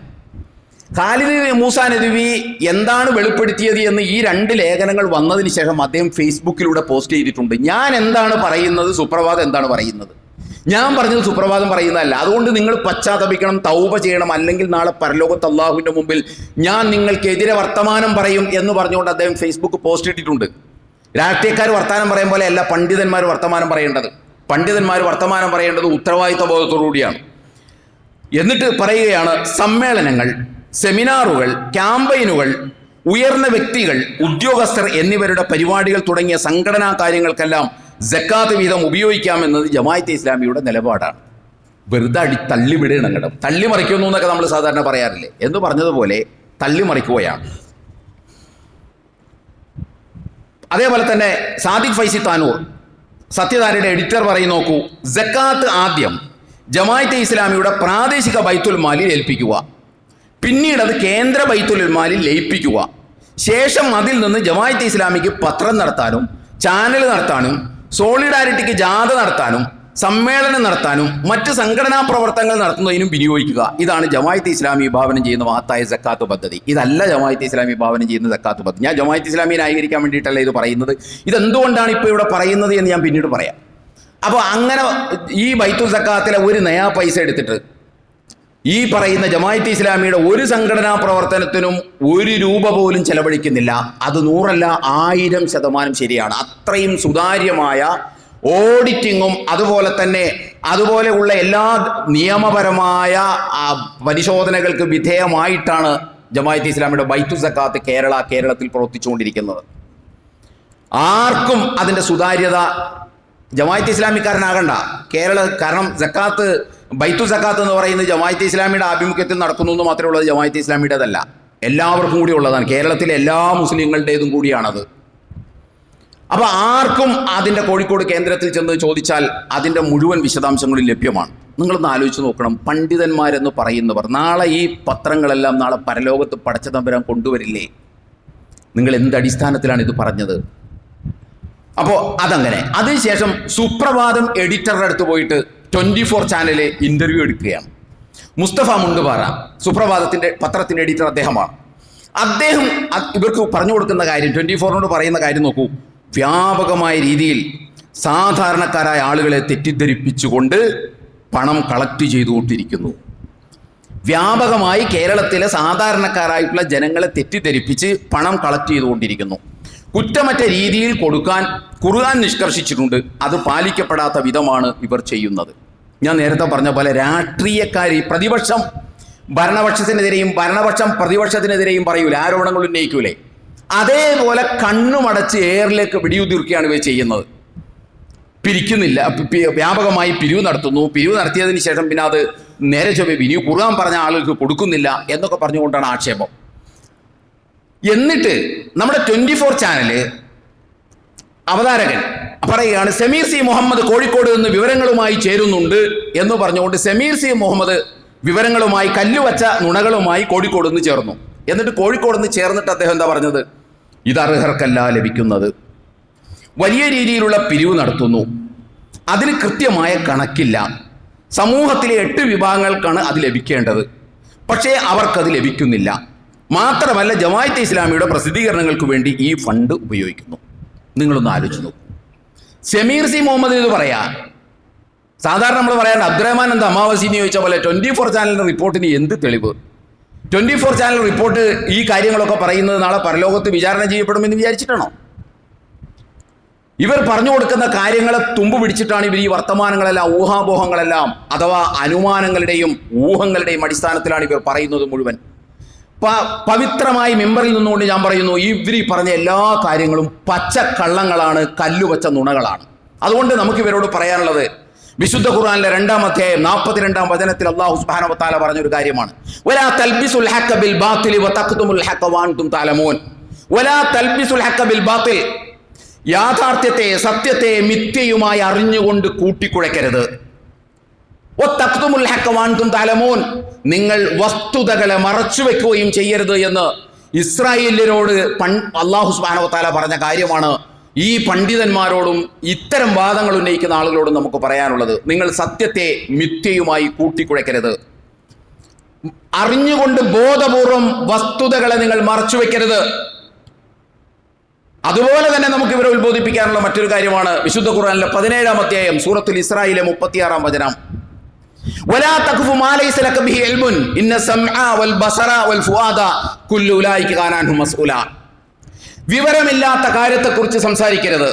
ഖാലിദ് മൂസ നദ്വി എന്താണ് വെളിപ്പെടുത്തിയത് എന്ന് ഈ 2 ലേഖനങ്ങൾ വന്നതിന് ശേഷം അദ്ദേഹം ഫേസ്ബുക്കിലൂടെ പോസ്റ്റ് ചെയ്തിട്ടുണ്ട്. ഞാൻ എന്താണ് പറയുന്നത്, സുപ്രഭാതം എന്താണ് പറയുന്നത്? ഞാൻ പറഞ്ഞത് സുപ്രഭാതം പറയുന്നതല്ല. അതുകൊണ്ട് നിങ്ങൾ പശ്ചാത്തപിക്കണം, തൗബ ചെയ്യണം, അല്ലെങ്കിൽ നാളെ പരലോകത്ത് അള്ളാഹുവിൻ്റെ മുമ്പിൽ ഞാൻ നിങ്ങൾക്കെതിരെ വർത്തമാനം പറയും എന്ന് പറഞ്ഞുകൊണ്ട് അദ്ദേഹം ഫേസ്ബുക്ക് പോസ്റ്റ് ഇട്ടിട്ടുണ്ട്. രാഷ്ട്രീയക്കാർ വർത്തമാനം പറയും പോലെ അല്ല പണ്ഡിതന്മാർ വർത്തമാനം പറയേണ്ടത്. പണ്ഡിതന്മാർ വർത്തമാനം പറയേണ്ടത് ഉത്തരവാദിത്വ ബോധത്തോടുകൂടിയാണ്. എന്നിട്ട് പറയുകയാണ്, സമ്മേളനങ്ങൾ, സെമിനാറുകൾ, ക്യാമ്പയിനുകൾ, ഉയർന്ന വ്യക്തികൾ, ഉദ്യോഗസ്ഥർ എന്നിവരുടെ പരിപാടികൾ തുടങ്ങിയ സംഘടനാ കാര്യങ്ങൾക്കെല്ലാം സക്കാത്ത് വീതം ഉപയോഗിക്കാമെന്നത് ജമാഅത്തെ ഇസ്ലാമിയുടെ നിലപാടാണ്. വെറുതെ തള്ളിവിടണം കേട്ടോ. തള്ളിമറിക്കുന്നു എന്നൊക്കെ നമ്മൾ സാധാരണ പറയാറില്ലേ എന്ന് പറഞ്ഞതുപോലെ തള്ളിമറിക്കുകയാണ്. അതേപോലെ തന്നെ സാദിഖ് ഫൈസി താനൂർ സത്യധാരയുടെ എഡിറ്റർ പറയും, നോക്കൂ, സക്കാത്ത് ആദ്യം ജമാഅത്തെ ഇസ്ലാമിയുടെ പ്രാദേശിക ബൈത്തുൽ മാലിൽ ഏൽപ്പിക്കുക, പിന്നീട് അത് കേന്ദ്ര ബൈത്തുൽ മാലിൽ ലയിപ്പിക്കുക, ശേഷം അതിൽ നിന്ന് ജമാഅത്തെ ഇസ്ലാമിക്ക് പത്രം നടത്താനും ചാനൽ നടത്താനും സോളിഡാരിറ്റിക്ക് ജാഥ നടത്താനും സമ്മേളനം നടത്താനും മറ്റ് സംഘടനാ പ്രവർത്തനങ്ങൾ നടത്തുന്നതിനും വിനിയോഗിക്കുക. ഇതാണ് ജമാഅത്തെ ഇസ്ലാമി വിഭാവനം ചെയ്യുന്ന മഹത്തായ സക്കാത്ത് പദ്ധതി. ഇതല്ല ജമാഅത്തെ ഇസ്ലാമി വിഭാവനം ചെയ്യുന്ന സക്കാത്ത് പദ്ധതി. ഞാൻ ജമാഅത്തെ ഇസ്ലാമിയെ ന്യായീകരിക്കാൻ വേണ്ടിയിട്ടല്ല ഇത് പറയുന്നത്. ഇതെന്തുകൊണ്ടാണ് ഇപ്പോൾ ഇവിടെ പറയുന്നത് എന്ന് ഞാൻ പിന്നീട് പറയാം. അപ്പോൾ അങ്ങനെ ഈ ബൈത്തുൽ സക്കാത്തിലെ ഒരു നയാ പൈസ എടുത്തിട്ട് ഈ പറയുന്ന ജമാഅത്തെ ഇസ്ലാമിയുടെ ഒരു സംഘടനാ പ്രവർത്തനത്തിനും ഒരു രൂപ പോലും ചെലവഴിക്കുന്നില്ല. അത് 100 അല്ല 1000% ശരിയാണ്. അത്രയും സുതാര്യമായ ഓഡിറ്റിങ്ങും അതുപോലെയുള്ള എല്ലാ നിയമപരമായ പരിശോധനകൾക്ക് വിധേയമായിട്ടാണ് ജമാഅത്തെ ഇസ്ലാമിയുടെ ബൈത്തുൽ സക്കാത്ത് കേരളത്തിൽ പ്രവർത്തിച്ചുകൊണ്ടിരിക്കുന്നത്. ആർക്കും അതിൻ്റെ സുതാര്യത ജമാഅത്തെ ഇസ്ലാമിക്കാരനാകണ്ട. കാരണം ബൈത്തുൽ സക്കാത്ത് എന്ന് പറയുന്നത് ജമാഅത്തെ ഇസ്ലാമിയുടെ ആഭിമുഖ്യത്തിൽ നടക്കുന്നു എന്ന് മാത്രമേ ഉള്ളത്. ജമാഅത്തെ ഇസ്ലാമിയുടേതല്ല, എല്ലാവർക്കും കൂടി ഉള്ളതാണ്. കേരളത്തിലെ എല്ലാ മുസ്ലിങ്ങളുടേതും കൂടിയാണത്. അപ്പോൾ ആർക്കും അതിൻ്റെ കോഴിക്കോട് കേന്ദ്രത്തിൽ ചെന്ന് ചോദിച്ചാൽ അതിൻ്റെ മുഴുവൻ വിശദാംശങ്ങളും ലഭ്യമാണ്. നിങ്ങളൊന്ന് ആലോചിച്ച് നോക്കണം. പണ്ഡിതന്മാരെന്ന് പറയുന്നവർ നാളെ ഈ പത്രങ്ങളെല്ലാം നാളെ പരലോകത്ത് പടച്ച തമ്പുരാൻ കൊണ്ടുവരില്ലേ? നിങ്ങൾ എന്തടിസ്ഥാനത്തിലാണ് ഇത് പറഞ്ഞത്? അപ്പോൾ അതങ്ങനെ. അതിനുശേഷം സുപ്രഭാതം എഡിറ്ററുടെ അടുത്ത് പോയിട്ട് 24 ചാനലിലെ ഇൻ്റർവ്യൂ എടുക്കുകയാണ്. മുസ്തഫ മുണ്ടുപാറ സുപ്രഭാതത്തിൻ്റെ പത്രത്തിൻ്റെ എഡിറ്റർ അദ്ദേഹമാണ്. അദ്ദേഹം ഇവർക്ക് പറഞ്ഞു കൊടുക്കുന്ന കാര്യം, 24നോട് പറയുന്ന കാര്യം നോക്കൂ. വ്യാപകമായ രീതിയിൽ സാധാരണക്കാരായ ആളുകളെ തെറ്റിദ്ധരിപ്പിച്ചുകൊണ്ട് പണം കളക്ട് ചെയ്തുകൊണ്ടിരിക്കുന്നു. വ്യാപകമായി കേരളത്തിലെ സാധാരണക്കാരായിട്ടുള്ള ജനങ്ങളെ തെറ്റിദ്ധരിപ്പിച്ച് പണം കളക്ട് ചെയ്തുകൊണ്ടിരിക്കുന്നു. കുറ്റമറ്റ രീതിയിൽ കൊടുക്കാൻ ഖുർആൻ നിഷ്കർഷിച്ചിട്ടുണ്ട്. അത് പാലിക്കപ്പെടാത്ത വിധമാണ് ഇവർ ചെയ്യുന്നത്. ഞാൻ നേരത്തെ പറഞ്ഞ പോലെ രാഷ്ട്രീയക്കാർ പ്രതിപക്ഷം ഭരണപക്ഷത്തിനെതിരെയും ഭരണപക്ഷം പ്രതിപക്ഷത്തിനെതിരെയും പറയൂലേ, ആരോപണങ്ങൾ ഉന്നയിക്കൂലേ, അതേപോലെ കണ്ണുമടച്ച് എയറിലേക്ക് വെടിയുതിർക്കുകയാണ് ഇവർ ചെയ്യുന്നത്. പിരിക്കുന്നില്ല, വ്യാപകമായി പിരിവ് നടത്തുന്നു. പിരിവ് നടത്തിയതിന് ശേഷം പിന്നെ അത് നേരെ ചൊവ്വേ ഖുർആൻ പറഞ്ഞ ആളുകൾക്ക് കൊടുക്കുന്നില്ല എന്നൊക്കെ പറഞ്ഞുകൊണ്ടാണ് ആക്ഷേപം. എന്നിട്ട് നമ്മുടെ 24 ചാനല് അവതാരകൻ പറയുകയാണ്, സമീർ സി മുഹമ്മദ് കോഴിക്കോട് നിന്ന് വിവരങ്ങളുമായി ചേരുന്നുണ്ട് എന്ന് പറഞ്ഞുകൊണ്ട് സമീർ സി മുഹമ്മദ് വിവരങ്ങളുമായി കല്ലുവച്ച നുണകളുമായി കോഴിക്കോട് നിന്ന് ചേർന്നു. എന്നിട്ട് കോഴിക്കോട് നിന്ന് ചേർന്നിട്ട് അദ്ദേഹം എന്താ പറഞ്ഞത്? ഇത് അർഹർക്കല്ല ലഭിക്കുന്നത്. വലിയ രീതിയിലുള്ള പിരിവ് നടത്തുന്നു. അതിന് കൃത്യമായ കണക്കില്ല. സമൂഹത്തിലെ 8 വിഭാഗങ്ങൾക്കാണ് അത് ലഭിക്കേണ്ടത്. പക്ഷേ അവർക്കത് ലഭിക്കുന്നില്ല. മാത്രമല്ല ജമാഅത്തെ ഇസ്ലാമിയുടെ പ്രസിദ്ധീകരണങ്ങൾക്ക് വേണ്ടി ഈ ഫണ്ട് ഉപയോഗിക്കുന്നു. നിങ്ങളൊന്ന് ആലോചിച്ച് നോക്കൂ. സമീർ സി മുഹമ്മദ് ഇത് പറയാ. സാധാരണ നമ്മൾ പറയാൻ അബ്ദുറഹ്മാൻ എന്താ അമാവാസിന്ന് ചോദിച്ച പോലെ 24 ചാനലിൻ്റെ റിപ്പോർട്ടിന് എന്ത് തെളിവ്? 24 ചാനൽ റിപ്പോർട്ട് ഈ കാര്യങ്ങളൊക്കെ പറയുന്നത് നാളെ പരലോകത്ത് വിചാരണ ചെയ്യപ്പെടുമെന്ന് വിചാരിച്ചിട്ടാണോ? ഇവർ പറഞ്ഞു കൊടുക്കുന്ന കാര്യങ്ങളെ തുമ്പ് പിടിച്ചിട്ടാണ് ഇവർ ഈ വർത്തമാനങ്ങളെല്ലാം, ഊഹാപോഹങ്ങളെല്ലാം അഥവാ അനുമാനങ്ങളുടെയും ഊഹങ്ങളുടെയും അടിസ്ഥാനത്തിലാണ് ഇവർ പറയുന്നത് മുഴുവൻ. പവിത്രമായി മെമ്പറിൽ നിന്നുകൊണ്ട് ഞാൻ പറയുന്നു, ഇവർ പറഞ്ഞ എല്ലാ കാര്യങ്ങളും പച്ചക്കള്ളങ്ങളാണ്, കല്ലുവച്ച നുണകളാണ്. അതുകൊണ്ട് നമുക്ക് ഇവരോട് പറയാനുള്ളത്, വിശുദ്ധ ഖുർആനിലെ 2-ാം അധ്യായം 42-ാം വചനത്തിൽ അല്ലാഹു സുബ്ഹാനഹു വ തആല പറഞ്ഞൊരു കാര്യമാണ്, വലാ തൽബിസുൽ ഹഖ ബിൽ ബാത്തിലി വതഖ്തുമുൽ ഹഖ വഅൻതും തഅലമൂൻ. വലാ തൽബിസുൽ ഹഖ ബിൽ ബാത്തിൽ, യാഥാർത്ഥ്യത്തെ സത്യത്തെ മിഥ്യയുമായി അറിഞ്ഞുകൊണ്ട് കൂട്ടിക്കുഴയ്ക്കരുത്. വതഖ്തുമുൽ ഹഖ വഅൻതും തഅലമൂൻ, നിങ്ങൾ വസ്തുതകളെ മറച്ചുവെക്കുകയും ചെയ്യരുത് എന്ന് ഇസ്രായേലിനോട് അല്ലാഹു സുബ്ഹാനഹു വ തആല പറഞ്ഞ കാര്യമാണ് ഈ പണ്ഡിതന്മാരോടും ഇത്തരം വാദങ്ങൾ ഉന്നയിക്കുന്ന ആളുകളോടും നമുക്ക് പറയാനുള്ളത്. നിങ്ങൾ സത്യത്തെ മിഥ്യയുമായി കൂട്ടിക്കുഴയ്ക്കരുത്. അറിഞ്ഞുകൊണ്ട് ബോധപൂർവം വസ്തുതകളെ നിങ്ങൾ മറച്ചുവെക്കരുത്. അതുപോലെ തന്നെ നമുക്ക് ഇവരെ ഉത്ബോധിപ്പിക്കാനുള്ള മറ്റൊരു കാര്യമാണ് വിശുദ്ധ ഖുർആനിലെ 17-ാം അധ്യായം സൂറത്തുൽ ഇസ്രായിലെ 36-ാം വചനം, വലാ തഖ്ഫു മാ ലൈസ ലക ബിഹി ഇൽമുൻ ഇന്ന സമഅ വൽ ബസറ വൽ ഫുആദ കുല്ലു ഉലൈക കാന അൻഹു മസ്ഊല. വിവരമില്ലാത്ത കാര്യത്തെക്കുറിച്ച് സംസാരിക്കരുത്.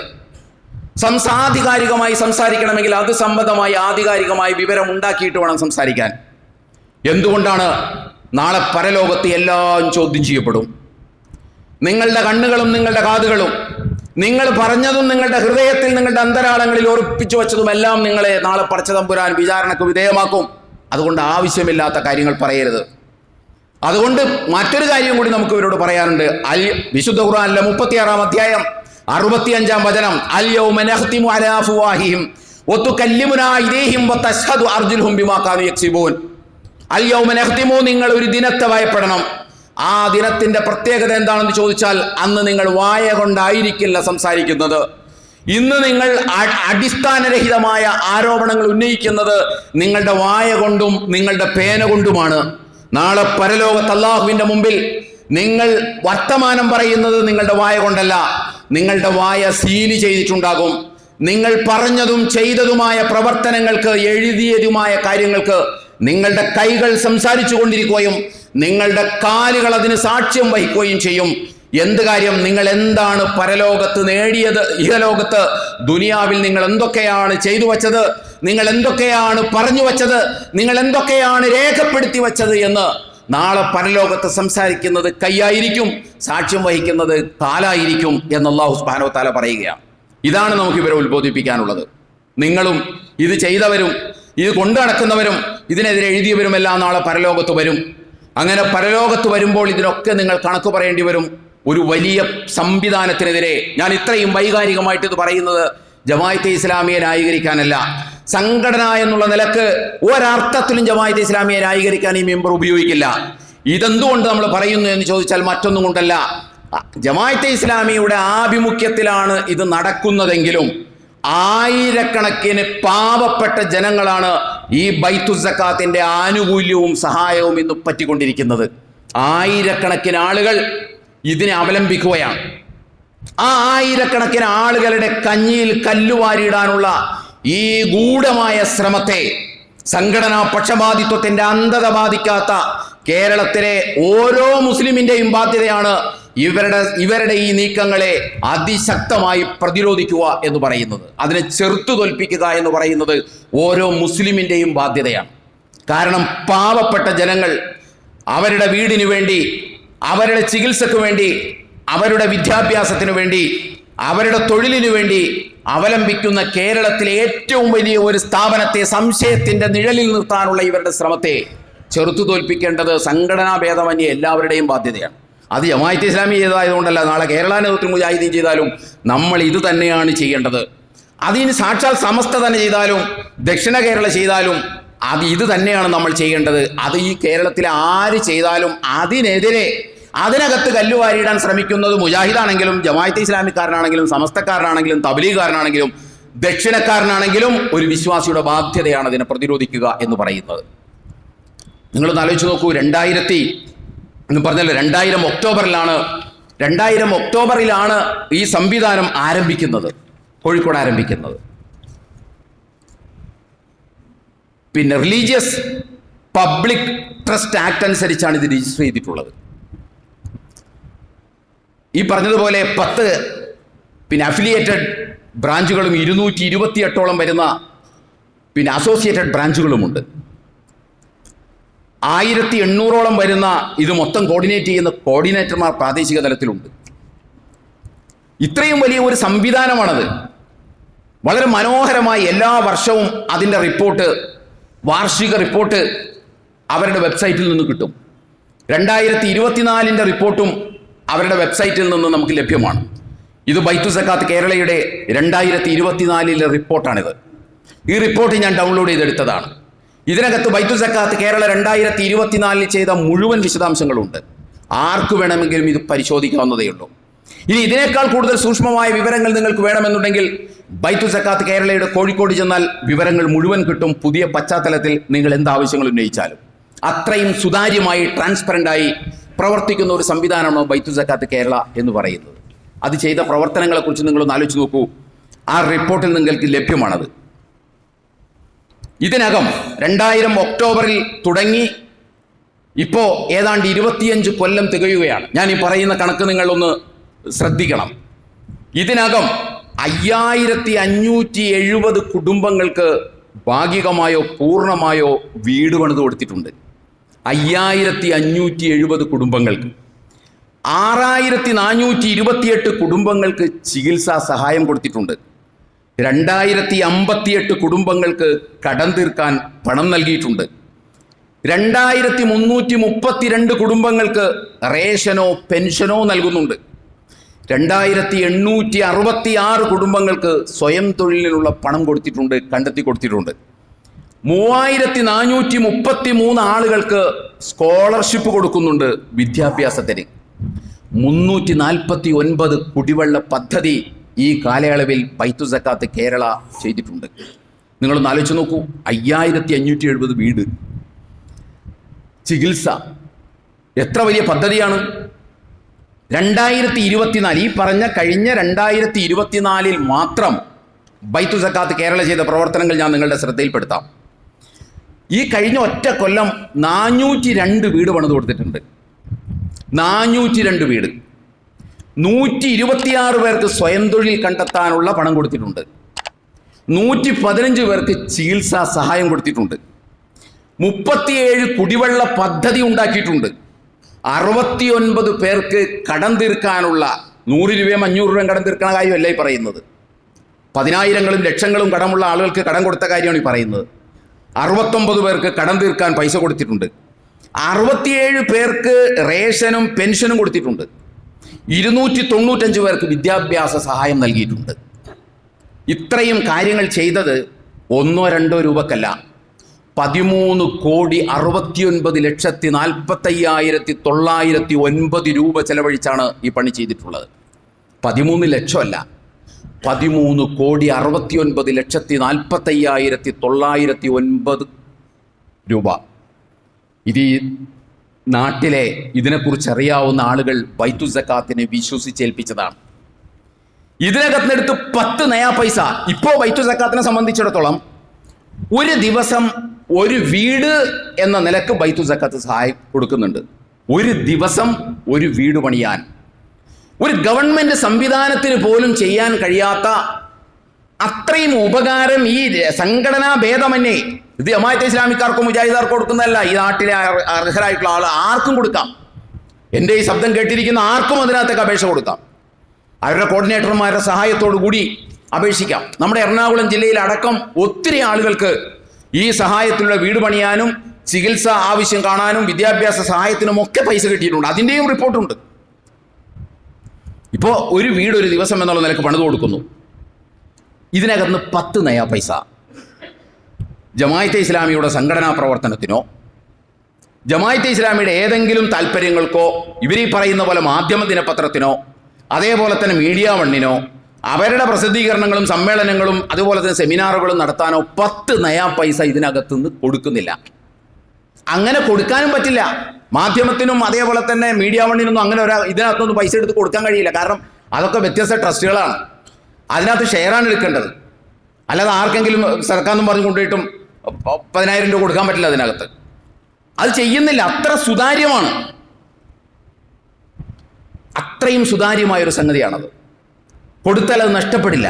ആധികാരികമായി സംസാരിക്കണമെങ്കിൽ അത് സംബന്ധമായി ആധികാരികമായി വിവരം ഉണ്ടാക്കിയിട്ട് വേണം സംസാരിക്കാൻ. എന്തുകൊണ്ടാണ്? നാളെ പരലോകത്ത് എല്ലാം ചോദ്യം ചെയ്യപ്പെടും. നിങ്ങളുടെ കണ്ണുകളും നിങ്ങളുടെ കാതുകളും നിങ്ങൾ പറഞ്ഞതും നിങ്ങളുടെ ഹൃദയത്തിൽ നിങ്ങളുടെ അന്തരാളങ്ങളിൽ ഉറപ്പിച്ചു വെച്ചതുമെല്ലാം നിങ്ങളെ നാളെ പടച്ച തമ്പുരാൻ വിചാരണക്ക് വിധേയമാക്കും. അതുകൊണ്ട് ആവശ്യമില്ലാത്ത കാര്യങ്ങൾ പറയരുത്. അതുകൊണ്ട് മറ്റൊരു കാര്യം കൂടി നമുക്ക് ഇവരോട് പറയാനുണ്ട്. വിശുദ്ധ ഖുർആനിലെ 36-ാം അധ്യായം 65-ാം വചനം, അൽ യൗമ നഖ്തിമു അലാ അഫ്വാഹിഹിം വതുകല്ലിമുനാ അയ്ദീഹിം വതശ്ഹദു അർജുലുഹും ബിമാ കാനൂ യക്സിബൂൻ. അൽ യൗമ നഖ്തിമു, നിങ്ങൾ ഒരു ദിനത്തെ ഭയപ്പെടണം. ആ ദിനത്തിന്റെ പ്രത്യേകത എന്താണെന്ന് ചോദിച്ചാൽ, അന്ന് നിങ്ങൾ വായ കൊണ്ടായിരിക്കില്ല സംസാരിക്കുന്നത്. ഇന്ന് നിങ്ങൾ അടിസ്ഥാനരഹിതമായ ആരോപണങ്ങൾ ഉന്നയിക്കുന്നത് നിങ്ങളുടെ വായ കൊണ്ടും നിങ്ങളുടെ പേന കൊണ്ടുമാണ്. നാളെ പരലോകത്ത് അല്ലാഹുവിന്റെ മുമ്പിൽ നിങ്ങൾ വർത്തമാനം പറയുന്നത് നിങ്ങളുടെ വായ കൊണ്ടല്ല, നിങ്ങളുടെ വായ സീല് ചെയ്തിട്ടുണ്ടാകും. നിങ്ങൾ പറഞ്ഞതും ചെയ്തതുമായ പ്രവർത്തനങ്ങൾക്ക്, എഴുതിയതുമായ കാര്യങ്ങൾക്ക് നിങ്ങളുടെ കൈകൾ സംസാരിച്ചു കൊണ്ടിരിക്കുകയും നിങ്ങളുടെ കാലുകൾ അതിന് സാക്ഷ്യം വഹിക്കുകയും ചെയ്യും. എന്ത് കാര്യം? നിങ്ങൾ എന്താണ് പരലോകത്ത് നേടിയത്? ഇഹലോകത്ത് ദുനിയാവിൽ നിങ്ങൾ എന്തൊക്കെയാണ് ചെയ്തു വച്ചത്, നിങ്ങൾ എന്തൊക്കെയാണ് പറഞ്ഞു വച്ചത്, നിങ്ങൾ എന്തൊക്കെയാണ് രേഖപ്പെടുത്തി വച്ചത് എന്ന് നാളെ പരലോകത്ത് സംസാരിക്കുന്നത് കൈയായിരിക്കും, സാക്ഷ്യം വഹിക്കുന്നത് കാലായിരിക്കും എന്ന് അല്ലാഹു സുബ്ഹാനഹു വ തആല പറയുകയാണ്. ഇതാണ് നമുക്ക് ഇവരെ ഉത്ബോധിപ്പിക്കാനുള്ളത്. നിങ്ങളും ഇത് ചെയ്തവരും ഇത് കൊണ്ടു നടക്കുന്നവരും ഇതിനെതിരെ എഴുതിയവരുമെല്ലാം നാളെ പരലോകത്ത് വരും. അങ്ങനെ പരലോകത്ത് വരുമ്പോൾ ഇതിനൊക്കെ നിങ്ങൾ കണക്ക് പറയേണ്ടി വരും. ഒരു വലിയ സംവിധാനത്തിനെതിരെ ഞാൻ ഇത്രയും വൈകാരികമായിട്ട് ഇത് പറയുന്നത് ജമാഅത്തെ ഇസ്ലാമിയെ ന്യായീകരിക്കാനല്ല. സംഘടന എന്നുള്ള നിലക്ക് ഒരർത്ഥത്തിലും ജമാഅത്തെ ഇസ്ലാമിയെ ന്യായീകരിക്കാൻ ഈ മെമ്പർ ഉപയോഗിക്കില്ല. ഇതെന്തുകൊണ്ട് നമ്മൾ പറയുന്നു എന്ന് ചോദിച്ചാൽ മറ്റൊന്നും കൊണ്ടല്ല, ജമാഅത്തെ ഇസ്ലാമിയുടെ ആഭിമുഖ്യത്തിലാണ് ഇത് നടക്കുന്നതെങ്കിലും ആയിരക്കണക്കിന് പാവപ്പെട്ട ജനങ്ങളാണ് ഈ ബൈത്തുൽ സക്കാത്തിന്റെ ആനുകൂല്യവും സഹായവും ഇന്ന് പറ്റിക്കൊണ്ടിരിക്കുന്നത്. ആയിരക്കണക്കിന് ആളുകൾ ഇതിനെ അവലംബിക്കുകയാണ്. ആ ആയിരക്കണക്കിന് ആളുകളുടെ കഞ്ഞിയിൽ കല്ലുവാരിയിടാനുള്ള ഈ ഗൂഢമായ ശ്രമത്തെ സംഘടനാ പക്ഷപാതിത്വത്തിന്റെ അന്ധത ബാധിക്കാത്ത കേരളത്തിലെ ഓരോ മുസ്ലിമിന്റെയും ബാധ്യതയാണ് ഇവരുടെ ഈ നീക്കങ്ങളെ അതിശക്തമായി പ്രതിരോധിക്കുക എന്ന് പറയുന്നത്, അതിനെ ചെറുത്തു തോൽപ്പിക്കുക എന്ന് പറയുന്നത് ഓരോ മുസ്ലിമിന്റെയും ബാധ്യതയാണ്. കാരണം പാവപ്പെട്ട ജനങ്ങൾ അവരുടെ വീടിനു വേണ്ടി, അവരുടെ ചികിത്സക്ക് വേണ്ടി, അവരുടെ വിദ്യാഭ്യാസത്തിനു വേണ്ടി, അവരുടെ തൊഴിലിനു വേണ്ടി അവലംബിക്കുന്ന കേരളത്തിലെ ഏറ്റവും വലിയ ഒരു സ്ഥാപനത്തെ സംശയത്തിന്റെ നിഴലിൽ നിർത്താനുള്ള ഇവരുടെ ശ്രമത്തെ ചെറുത്തു തോൽപ്പിക്കേണ്ടത് സംഘടനാ ഭേദമന്യേ എല്ലാവരുടെയും ബാധ്യതയാണ്. അത് ജമാഅത്തെ ഇസ്ലാമി ചെയ്തതായതുകൊണ്ടല്ല, നാളെ കേരള നേതൃത്വം മുജാഹിദീൻ ചെയ്താലും നമ്മൾ ഇത് തന്നെയാണ് ചെയ്യേണ്ടത്. അതിന് സാക്ഷാൽ സമസ്ത തന്നെ ചെയ്താലും ദക്ഷിണ കേരള ചെയ്താലും ഇത് തന്നെയാണ് നമ്മൾ ചെയ്യേണ്ടത്. അത് ഈ കേരളത്തിലെ ആര് ചെയ്താലും അതിനെതിരെ അതിനകത്ത് കല്ലുവാരിയിടാൻ ശ്രമിക്കുന്നത് മുജാഹിദാണെങ്കിലും ജമാഅത്തെ ഇസ്ലാമിക്കാരനാണെങ്കിലും സമസ്തക്കാരനാണെങ്കിലും തബ്ലീഗുകാരനാണെങ്കിലും ദക്ഷിണക്കാരനാണെങ്കിലും ഒരു വിശ്വാസിയുടെ ബാധ്യതയാണ് അതിനെ പ്രതിരോധിക്കുക എന്ന് പറയുന്നത്. നിങ്ങളൊന്ന് ആലോചിച്ച് നോക്കൂ, 2000 എന്ന് പറഞ്ഞാൽ 2000 ഒക്ടോബറിലാണ് ഈ സംവിധാനം ആരംഭിക്കുന്നത്, കോഴിക്കോട് ആരംഭിക്കുന്നത്. പിന്നെ റിലീജിയസ് പബ്ലിക് ട്രസ്റ്റ് ആക്ട് അനുസരിച്ചാണ് ഇത് രജിസ്റ്റർ ചെയ്തിട്ടുള്ളത്. ഈ പറഞ്ഞതുപോലെ 10 അഫിലിയേറ്റഡ് ബ്രാഞ്ചുകളും 228 വരുന്ന അസോസിയേറ്റഡ് ബ്രാഞ്ചുകളുമുണ്ട്. 1800 വരുന്ന ഇത് മൊത്തം കോർഡിനേറ്റ് ചെയ്യുന്ന കോർഡിനേറ്റർമാർ പ്രാദേശിക തലത്തിലുണ്ട്. ഇത്രയും വലിയ ഒരു സംവിധാനമാണത്. വളരെ മനോഹരമായി എല്ലാ വർഷവും അതിൻ്റെ റിപ്പോർട്ട്, വാർഷിക റിപ്പോർട്ട് അവരുടെ വെബ്സൈറ്റിൽ നിന്ന് കിട്ടും. 2024 റിപ്പോർട്ടും അവരുടെ വെബ്സൈറ്റിൽ നിന്ന് നമുക്ക് ലഭ്യമാണ്. ഇത് ബൈത്തുൽ സക്കാത്ത് കേരളയുടെ 2024 റിപ്പോർട്ടാണിത്. ഈ റിപ്പോർട്ട് ഞാൻ ഡൗൺലോഡ് ചെയ്തെടുത്തതാണ്. ഇതിനകത്ത് ബൈത്തുൽ സക്കാത്ത് കേരള 2024 ചെയ്ത മുഴുവൻ വിശദാംശങ്ങളുണ്ട്. ആർക്ക് വേണമെങ്കിലും ഇത് പരിശോധിക്കാവുന്നതേ ഉള്ളൂ. ഇനി ഇതിനേക്കാൾ കൂടുതൽ സൂക്ഷ്മമായ വിവരങ്ങൾ നിങ്ങൾക്ക് വേണമെന്നുണ്ടെങ്കിൽ ബൈത്തുൽ സക്കാത്ത് കേരളയുടെ കോഴിക്കോട് ചെന്നാൽ വിവരങ്ങൾ മുഴുവൻ കിട്ടും. പുതിയ പശ്ചാത്തലത്തിൽ നിങ്ങൾ എന്താവശ്യങ്ങൾ ഉന്നയിച്ചാലും അത്രയും സുതാര്യമായി ട്രാൻസ്പെറൻ്റായി പ്രവർത്തിക്കുന്ന ഒരു സംവിധാനമാണ് ബൈത്തുൽ സക്കാത്ത് കേരള എന്ന് പറയുന്നത്. അത് ചെയ്ത പ്രവർത്തനങ്ങളെക്കുറിച്ച് നിങ്ങളൊന്ന് ആലോചിച്ച് നോക്കൂ. ആ റിപ്പോർട്ടിൽ നിങ്ങൾക്ക് ലഭ്യമാണത്. ഇതിനകം 2000 ഒക്ടോബറിൽ തുടങ്ങി ഇപ്പോൾ ഏതാണ്ട് 25 കൊല്ലം തികയുകയാണ്. ഞാൻ ഈ പറയുന്ന കണക്ക് നിങ്ങളൊന്ന് ശ്രദ്ധിക്കണം. ഇതിനകം 5570 കുടുംബങ്ങൾക്ക് ഭാഗികമായോ പൂർണ്ണമായോ വീട് പണിത് കൊടുത്തിട്ടുണ്ട്. 5570 കുടുംബങ്ങൾക്ക്. 6428 കുടുംബങ്ങൾക്ക് ചികിത്സാ സഹായം കൊടുത്തിട്ടുണ്ട്. 2058 കുടുംബങ്ങൾക്ക് കടം തീർക്കാൻ പണം നൽകിയിട്ടുണ്ട്. 2332 കുടുംബങ്ങൾക്ക് റേഷനോ പെൻഷനോ നൽകുന്നുണ്ട്. 2866 കുടുംബങ്ങൾക്ക് സ്വയം തൊഴിലിനുള്ള പണം കൊടുത്തിട്ടുണ്ട്, കണ്ടെത്തി കൊടുത്തിട്ടുണ്ട്. 3433 ആളുകൾക്ക് സ്കോളർഷിപ്പ് കൊടുക്കുന്നുണ്ട് വിദ്യാഭ്യാസത്തിന്. 349 കുടിവെള്ള പദ്ധതി ഈ കാലയളവിൽ ബൈത്തു സക്കാത്ത് കേരള ചെയ്തിട്ടുണ്ട്. നിങ്ങളൊന്ന് ആലോചിച്ച് നോക്കൂ. 5570 വീട്, ചികിത്സ, എത്ര വലിയ പദ്ധതിയാണ്. 2024 ഈ പറഞ്ഞ കഴിഞ്ഞ 2024 മാത്രം ബൈത്തു സക്കാത്ത് കേരള ചെയ്ത പ്രവർത്തനങ്ങൾ ഞാൻ നിങ്ങളുടെ ശ്രദ്ധയിൽപ്പെടുത്താം. ഈ കഴിഞ്ഞ ഒറ്റ കൊല്ലം 402 വീട് പണിത് കൊടുത്തിട്ടുണ്ട്. 402 വീട്. 126 പേർക്ക് സ്വയം തൊഴിൽ കണ്ടെത്താനുള്ള പണം കൊടുത്തിട്ടുണ്ട്. 115 പേർക്ക് ചികിത്സാ സഹായം കൊടുത്തിട്ടുണ്ട്. 37 കുടിവെള്ള പദ്ധതി ഉണ്ടാക്കിയിട്ടുണ്ട്. 69 പേർക്ക് കടം തീർക്കാനുള്ള 100 രൂപയും 500 രൂപയും കടം തീർക്കുന്ന കാര്യമല്ല ഈ പറയുന്നത്. 10,000ങ്ങളും ലക്ഷങ്ങളും കടമുള്ള ആളുകൾക്ക് കടം കൊടുത്ത കാര്യമാണ് ഈ പറയുന്നത്. 69 പേർക്ക് കടം തീർക്കാൻ പൈസ കൊടുത്തിട്ടുണ്ട്. 67 പേർക്ക് റേഷനും പെൻഷനും കൊടുത്തിട്ടുണ്ട്. 295 പേർക്ക് വിദ്യാഭ്യാസ സഹായം നൽകിയിട്ടുണ്ട്. ഇത്രയും കാര്യങ്ങൾ ചെയ്തത് 1-2 രൂപക്കല്ല, 13,69,45,909 രൂപ ചെലവഴിച്ചാണ് ഈ പണി ചെയ്തിട്ടുള്ളത്. 13 ലക്ഷമല്ല, 13,69,45,909 രൂപ. ഇത് ഈ നാട്ടിലെ ഇതിനെക്കുറിച്ച് അറിയാവുന്ന ആളുകൾ ബൈത്തു സക്കാത്തിനെ വിശ്വസിച്ചേൽപ്പിച്ചതാണ്. ഇതിനകത്തിനെടുത്ത് 10 നയാ പൈസ. ഇപ്പോൾ ബൈത്തു സക്കാത്തിനെ സംബന്ധിച്ചിടത്തോളം ഒരു ദിവസം ഒരു വീട് എന്ന നിലക്ക് ബൈത്തു സക്കാത്ത് സഹായം കൊടുക്കുന്നുണ്ട്. ഒരു ദിവസം ഒരു വീട് പണിയാൻ ഒരു ഗവൺമെന്റ് സംവിധാനത്തിന് പോലും ചെയ്യാൻ കഴിയാത്ത അത്രയും ഉപകാരം ഈ സംഘടനാ ഭേദമന്യേ, ഇത് ജമാഅത്തെ ഇസ്ലാമിക്കാർക്കും മുജാഹിദാർക്കും കൊടുക്കുന്നതല്ല, ഈ നാട്ടിലെ അർഹരായിട്ടുള്ള ആൾ ആർക്കും കൊടുക്കാം. എൻ്റെ ഈ ശബ്ദം കേട്ടിരിക്കുന്ന ആർക്കും അതിനകത്തേക്ക് അപേക്ഷ കൊടുക്കാം. അവരുടെ കോർഡിനേറ്റർമാരുടെ സഹായത്തോടു കൂടി അപേക്ഷിക്കാം. നമ്മുടെ എറണാകുളം ജില്ലയിൽ അടക്കം ഒത്തിരി ആളുകൾക്ക് ഈ സഹായത്തിലുള്ള വീട് പണിയാനും ചികിത്സ ആവശ്യം കാണാനും വിദ്യാഭ്യാസ സഹായത്തിനും ഒക്കെ പൈസ കിട്ടിയിട്ടുണ്ട്. അതിൻ്റെയും റിപ്പോർട്ടുണ്ട്. ഇപ്പോൾ ഒരു വീട് ഒരു ദിവസം എന്നുള്ള നിലക്ക് പണിത് കൊടുക്കുന്നു. ഇതിനകത്ത് 10 നയാ പൈസ ജമാഅത്തെ ഇസ്ലാമിയുടെ സംഘടനാ പ്രവർത്തനത്തിനോ ജമാഅത്തെ ഇസ്ലാമിയുടെ ഏതെങ്കിലും താല്പര്യങ്ങൾക്കോ ഇവരീ പറയുന്ന പോലെ മാധ്യമ ദിനപത്രത്തിനോ അതേപോലെ തന്നെ മീഡിയ വണ്ണിനോ അവരുടെ പ്രസിദ്ധീകരണങ്ങളും സമ്മേളനങ്ങളും അതുപോലെ തന്നെ സെമിനാറുകളും നടത്താനോ 10 നയാ പൈസ ഇതിനകത്തുനിന്ന് കൊടുക്കുന്നില്ല. അങ്ങനെ കൊടുക്കാനും പറ്റില്ല. മാധ്യമത്തിനും അതേപോലെ തന്നെ മീഡിയ വണ്ണിനൊന്നും അങ്ങനെ ഇതിനകത്തൊന്നും പൈസ എടുത്ത് കൊടുക്കാൻ കഴിയില്ല. കാരണം അതൊക്കെ വ്യത്യസ്ത ട്രസ്റ്റുകളാണ്. അതിനകത്ത് ഷെയറാണ് എടുക്കേണ്ടത്. അല്ലാതെ ആർക്കെങ്കിലും സർക്കാരെന്നും പറഞ്ഞു കൊണ്ടുപോയിട്ടും 10,000 രൂപ കൊടുക്കാൻ പറ്റില്ല അതിനകത്ത്. അത് ചെയ്യുന്നില്ല. അത്ര സുതാര്യമാണ്. അത്രയും സുതാര്യമായൊരു സംഗതിയാണത്. കൊടുത്താൽ അത് നഷ്ടപ്പെടില്ല,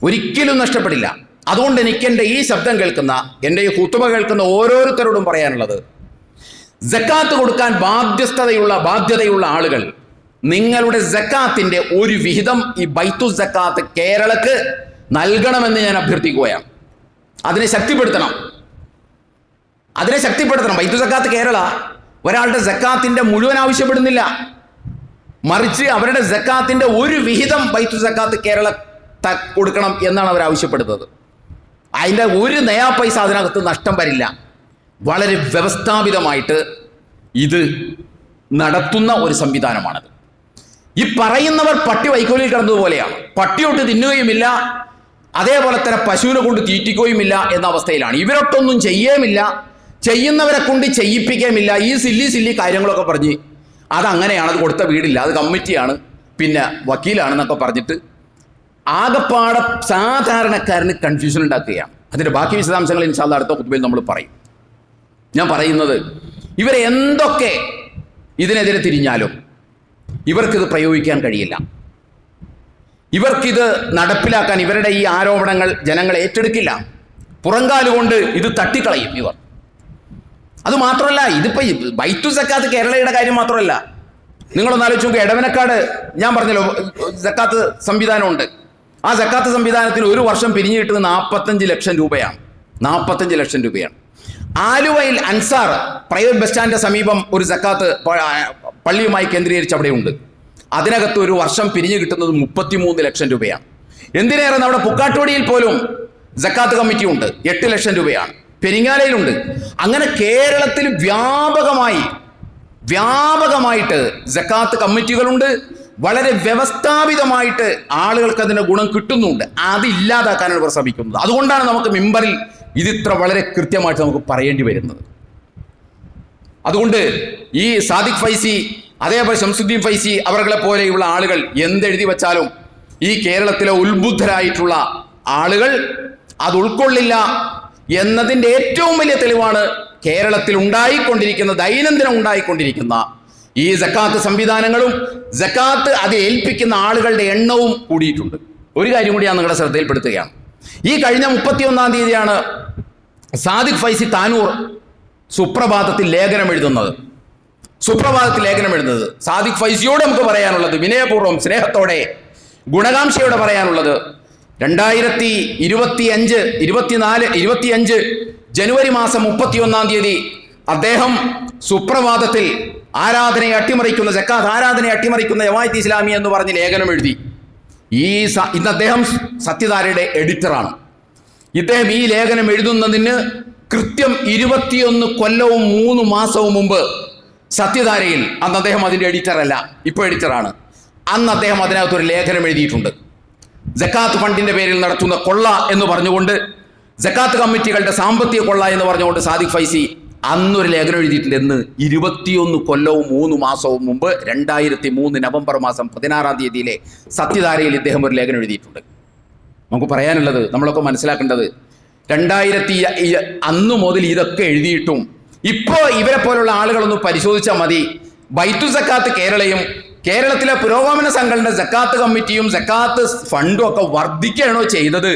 ഒരിക്കലും നഷ്ടപ്പെടില്ല. അതുകൊണ്ട് എനിക്ക് എൻ്റെ ഈ ശബ്ദം കേൾക്കുന്ന, എൻ്റെ ഈ ഖുതുബ കേൾക്കുന്ന ഓരോരുത്തരോടും പറയാനുള്ളത്, സക്കാത്ത് കൊടുക്കാൻ ബാധ്യതയുള്ള ആളുകൾ നിങ്ങളുടെ സക്കാത്തിൻ്റെ ഒരു വിഹിതം ഈ ബൈത്തു സക്കാത്ത് കേരളക്ക് നൽകണമെന്ന് ഞാൻ അഭ്യർത്ഥിക്കുകയാണ്. അതിനെ ശക്തിപ്പെടുത്തണം. ബൈത്തു സക്കാത്ത് കേരള ഒരാളുടെ സക്കാത്തിൻ്റെ മുഴുവൻ ആവശ്യപ്പെടുന്നില്ല, മറിച്ച് അവരുടെ സക്കാത്തിൻ്റെ ഒരു വിഹിതം ബൈത്തു സക്കാത്ത് കേരള കൊടുക്കണം എന്നാണ് അവർ ആവശ്യപ്പെടുന്നത്. അതിൻ്റെ ഒരു നയാ പൈസ അതിനകത്ത് നഷ്ടം വരില്ല. വളരെ വ്യവസ്ഥാപിതമായിട്ട് ഇത് നടത്തുന്ന ഒരു സംവിധാനമാണത്. ഈ പറയുന്നവർ പട്ടി വൈക്കോലിൽ കിടന്നതുപോലെയാണ്. പട്ടിയൊട്ട് തിന്നുകയുമില്ല, അതേപോലെ തന്നെ പശുവിനെ കൊണ്ട് തീറ്റിക്കുകയുമില്ല എന്ന അവസ്ഥയിലാണ്. ഇവരൊട്ടൊന്നും ചെയ്യുകയുമില്ല, ചെയ്യുന്നവരെ കൊണ്ട് ചെയ്യിപ്പിക്കുകയുമില്ല. ഈ സില്ലി കാര്യങ്ങളൊക്കെ പറഞ്ഞ് അതങ്ങനെയാണ്, അത് കൊടുത്ത വീടില്ല, അത് കമ്മിറ്റിയാണ്, പിന്നെ വക്കീലാണെന്നൊക്കെ പറഞ്ഞിട്ട് ആകപ്പാടെ സാധാരണക്കാരന് കൺഫ്യൂഷൻ ഉണ്ടാക്കുകയാണ്. അതിൻ്റെ ബാക്കി വിശദാംശങ്ങൾ ഇൻഷാ അല്ലാഹ് അടുത്ത ഖുതുബയിൽ നമ്മൾ പറയും. ഞാൻ പറയുന്നത്, ഇവരെ എന്തൊക്കെ ഇതിനെതിരെ തിരിഞ്ഞാലും ഇവർക്കിത് പ്രയോഗിക്കാൻ കഴിയില്ല. ഇവർക്കിത് നടപ്പിലാക്കാൻ ഇവരുടെ ഈ ആരോപണങ്ങൾ ജനങ്ങൾ ഏറ്റെടുക്കില്ല. പുറങ്കാലുകൊണ്ട് ഇത് തട്ടിക്കളയും ഇവർ. അതുമാത്രമല്ല, ഇതിപ്പോൾ ബൈത്തു സക്കാത്ത് കേരളയുടെ കാര്യം മാത്രമല്ല. നിങ്ങളൊന്ന് ആലോചിച്ച് നോക്കുക. എടവനക്കാട് ഞാൻ പറഞ്ഞല്ലോ സക്കാത്ത് സംവിധാനമുണ്ട്. ആ സക്കാത്ത് സംവിധാനത്തിന് ഒരു വർഷം പിരിഞ്ഞു കിട്ടുന്നത് 45 ലക്ഷം രൂപയാണ്. 45 ലക്ഷം രൂപയാണ്. ആലുവയിൽ അൻസാർ പ്രൈവറ്റ് ബസ് സ്റ്റാൻഡിന്റെ സമീപം ഒരു സക്കാത്ത് പള്ളിയുമായി കേന്ദ്രീകരിച്ച് അവിടെയുണ്ട്. അതിനകത്ത് ഒരു വർഷം പിരിഞ്ഞു കിട്ടുന്നത് 33 ലക്ഷം രൂപയാണ്. എന്തിനേറെ നമ്മുടെ പുക്കാട്ടുപടിയിൽ പോലും സക്കാത്ത് കമ്മിറ്റി ഉണ്ട്, 8 ലക്ഷം രൂപയാണ്. പെരിങ്ങാലയിലുണ്ട്. അങ്ങനെ കേരളത്തിൽ വ്യാപകമായിട്ട് സക്കാത്ത് കമ്മിറ്റികളുണ്ട്, വളരെ വ്യവസ്ഥാപിതമായിട്ട് ആളുകൾക്ക് അതിൻ്റെ ഗുണം കിട്ടുന്നുണ്ട്. അതില്ലാതാക്കാനാണ് ഇവർ ശ്രമിക്കുന്നത്. അതുകൊണ്ടാണ് നമുക്ക് മിമ്പറിൽ ഇതിത്ര വളരെ കൃത്യമായിട്ട് നമുക്ക് പറയേണ്ടി വരുന്നത്. അതുകൊണ്ട് ഈ സാദിഖ് ഫൈസി, അതേപോലെ ശംസുദ്ദീൻ ഫൈസി അവരെ പോലെയുള്ള ആളുകൾ എന്തെഴുതി വച്ചാലും ഈ കേരളത്തിലെ ഉത്ബുദ്ധരായിട്ടുള്ള ആളുകൾ അത് ഉൾക്കൊള്ളില്ല എന്നതിൻ്റെ ഏറ്റവും വലിയ തെളിവാണ് കേരളത്തിൽ ഉണ്ടായിക്കൊണ്ടിരിക്കുന്ന, ദൈനംദിനം ഉണ്ടായിക്കൊണ്ടിരിക്കുന്ന ഈ സക്കാത്ത് സംവിധാനങ്ങളും സക്കാത്ത് അത് ഏൽപ്പിക്കുന്ന ആളുകളുടെ എണ്ണവും കൂടിയിട്ടുണ്ട്. ഒരു കാര്യം കൂടി ഞാൻ നിങ്ങളുടെ ശ്രദ്ധയിൽപ്പെടുത്തുകയാണ്. ഈ കഴിഞ്ഞ 31-ാം തീയതിയാണ് സാദിഖ് ഫൈസി താനൂർ സുപ്രഭാതത്തിൽ ലേഖനം എഴുതുന്നത്. സാദിഖ് ഫൈസിയോട് നമുക്ക് പറയാനുള്ളത്, വിനയപൂർവ്വം സ്നേഹത്തോടെ ഗുണകാംക്ഷയോടെ പറയാനുള്ളത്, 2025 ജനുവരി മാസം 31-ാം തീയതി അദ്ദേഹം സുപ്രഭാതത്തിൽ ആരാധനയെ അട്ടിമറിക്കുന്ന, സക്കാത്ത് ആരാധനയെ അട്ടിമറിക്കുന്ന ജമാഅത്ത് ഇസ്ലാമി എന്ന് പറഞ്ഞ് ലേഖനം എഴുതി. ഇന്ന് അദ്ദേഹം സത്യധാരയുടെ എഡിറ്ററാണ്. ഇദ്ദേഹം ഈ ലേഖനം എഴുതുന്നതിന് കൃത്യം 21 കൊല്ലവും 3 മാസവും മുമ്പ് സത്യധാരയിൽ, അന്ന് അദ്ദേഹം അതിൻ്റെ എഡിറ്ററല്ല, ഇപ്പോൾ എഡിറ്ററാണ്, അന്ന് അദ്ദേഹം അതിനകത്തൊരു ലേഖനം എഴുതിയിട്ടുണ്ട്. സക്കാത്ത് ഫണ്ടിന്റെ പേരിൽ നടത്തുന്ന കൊള്ള എന്ന് പറഞ്ഞുകൊണ്ട്, സക്കാത്ത് കമ്മിറ്റികളുടെ സാമ്പത്തിക കൊള്ള എന്ന് പറഞ്ഞുകൊണ്ട് സാദിഖ് ഫൈസി അന്നൊരു ലേഖനം എഴുതിയിട്ടുണ്ട്. എന്ന് 21 കൊല്ലവും 3 മാസവും മുമ്പ് 2003 നവംബർ മാസം 16-ാം തീയതിയിലെ സത്യധാരയിൽ ഇദ്ദേഹം ഒരു ലേഖനം എഴുതിയിട്ടുണ്ട്. നമുക്ക് പറയാനുള്ളത്, നമ്മളൊക്കെ മനസ്സിലാക്കേണ്ടത്, 2000 അന്നു മുതൽ ഇതൊക്കെ എഴുതിയിട്ടും ഇപ്പോൾ ഇവരെ പോലുള്ള ആളുകളൊന്ന് പരിശോധിച്ചാൽ മതി. ബൈത്തു സക്കാത്ത് കേരളയും കേരളത്തിലെ പുരോഗമന സംഘടന സക്കാത്ത് കമ്മിറ്റിയും സക്കാത്ത് ഫണ്ടും ഒക്കെ വർദ്ധിക്കുകയാണോ ചെയ്തത്,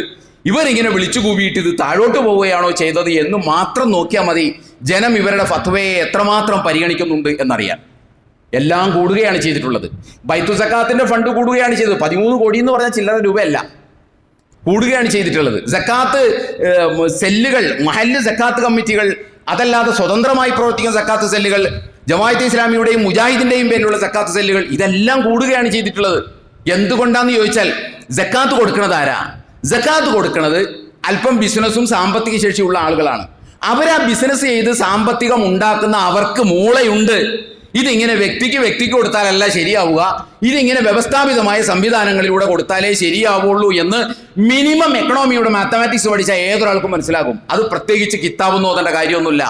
ഇവരിങ്ങനെ വിളിച്ചു കൂവിയിട്ട് ഇത് താഴോട്ട് പോവുകയാണോ ചെയ്തത് എന്ന് മാത്രം നോക്കിയാൽ മതി ജനം ഇവരുടെ ഫത്വയെ എത്രമാത്രം പരിഗണിക്കുന്നുണ്ട് എന്നറിയാൻ. എല്ലാം കൂടുകയാണ് ചെയ്തിട്ടുള്ളത്. ബൈത്തു സക്കാത്തിന്റെ ഫണ്ട് കൂടുകയാണ് ചെയ്തത്. 13 കോടി എന്ന് പറഞ്ഞാൽ ചില്ലറ രൂപയല്ല, കൂടുകയാണ് ചെയ്തിട്ടുള്ളത്. സക്കാത്ത് സെല്ലുകൾ, മഹല്ല് സക്കാത്ത് കമ്മിറ്റികൾ, അതല്ലാതെ സ്വതന്ത്രമായി പ്രവർത്തിക്കുന്ന സക്കാത്ത് സെല്ലുകൾ, ജമാഅത്തെ ഇസ്ലാമിയുടെയും മുജാഹിദിന്റെയും പേരിലുള്ള സക്കാത്ത് സെല്ലുകൾ, ഇതെല്ലാം കൂടുകയാണ് ചെയ്തിട്ടുള്ളത്. എന്തുകൊണ്ടാന്ന് ചോദിച്ചാൽ, സക്കാത്ത് കൊടുക്കുന്നത് ആരാ? സക്കാത്ത് കൊടുക്കുന്നത് അല്പം ബിസിനസ്സും സാമ്പത്തിക ശേഷിയുള്ള ആളുകളാണ്. അവരാ ബിസിനസ് ചെയ്ത് സാമ്പത്തികം ഉണ്ടാക്കുന്ന അവർക്ക് മൂളയുണ്ട്. ഇതിങ്ങനെ വ്യക്തിക്ക് കൊടുത്താലല്ല ശരിയാവുക, ഇതിങ്ങനെ വ്യവസ്ഥാപിതമായ സംവിധാനങ്ങളിലൂടെ കൊടുത്താലേ ശരിയാവുള്ളൂ എന്ന് മിനിമം എക്കണോമിയുടെ മാത്തമാറ്റിക്സ് പഠിച്ച ഏതൊരാൾക്കും മനസ്സിലാകും. അത് പ്രത്യേകിച്ച് കിതാബൊന്നും ഓതേണ്ട കാര്യമൊന്നുമില്ല.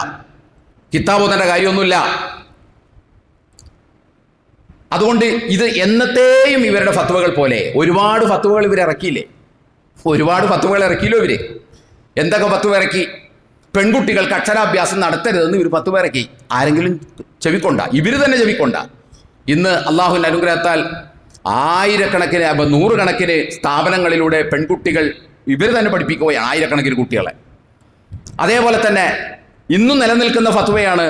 അതുകൊണ്ട് ഇത് എന്നത്തെയും ഇവരുടെ ഫത്വകൾ പോലെ ഒരുപാട് ഫത്വകൾ ഇവർ ഇറക്കിയില്ലേ? ഇവര് എന്തൊക്കെ ഫത്വ ഇറക്കി? പെൺകുട്ടികൾക്ക് അക്ഷരാഭ്യാസം നടത്തരുതെന്ന് ഇവർ ഫത്വ ഇറക്കി. ആരെങ്കിലും ചെവിക്കൊണ്ട? ഇവർ തന്നെ ചെവിക്കൊണ്ട. ഇന്ന് അള്ളാഹുവിൻ്റെ അനുഗ്രഹത്താൽ ആയിരക്കണക്കിന്, നൂറുകണക്കിന് സ്ഥാപനങ്ങളിലൂടെ പെൺകുട്ടികൾ ഇവർ തന്നെ പഠിപ്പിക്കുകയാണ്, ആയിരക്കണക്കിന് കുട്ടികളെ. അതേപോലെ തന്നെ ഇന്നും നിലനിൽക്കുന്ന ഫത്വയാണ്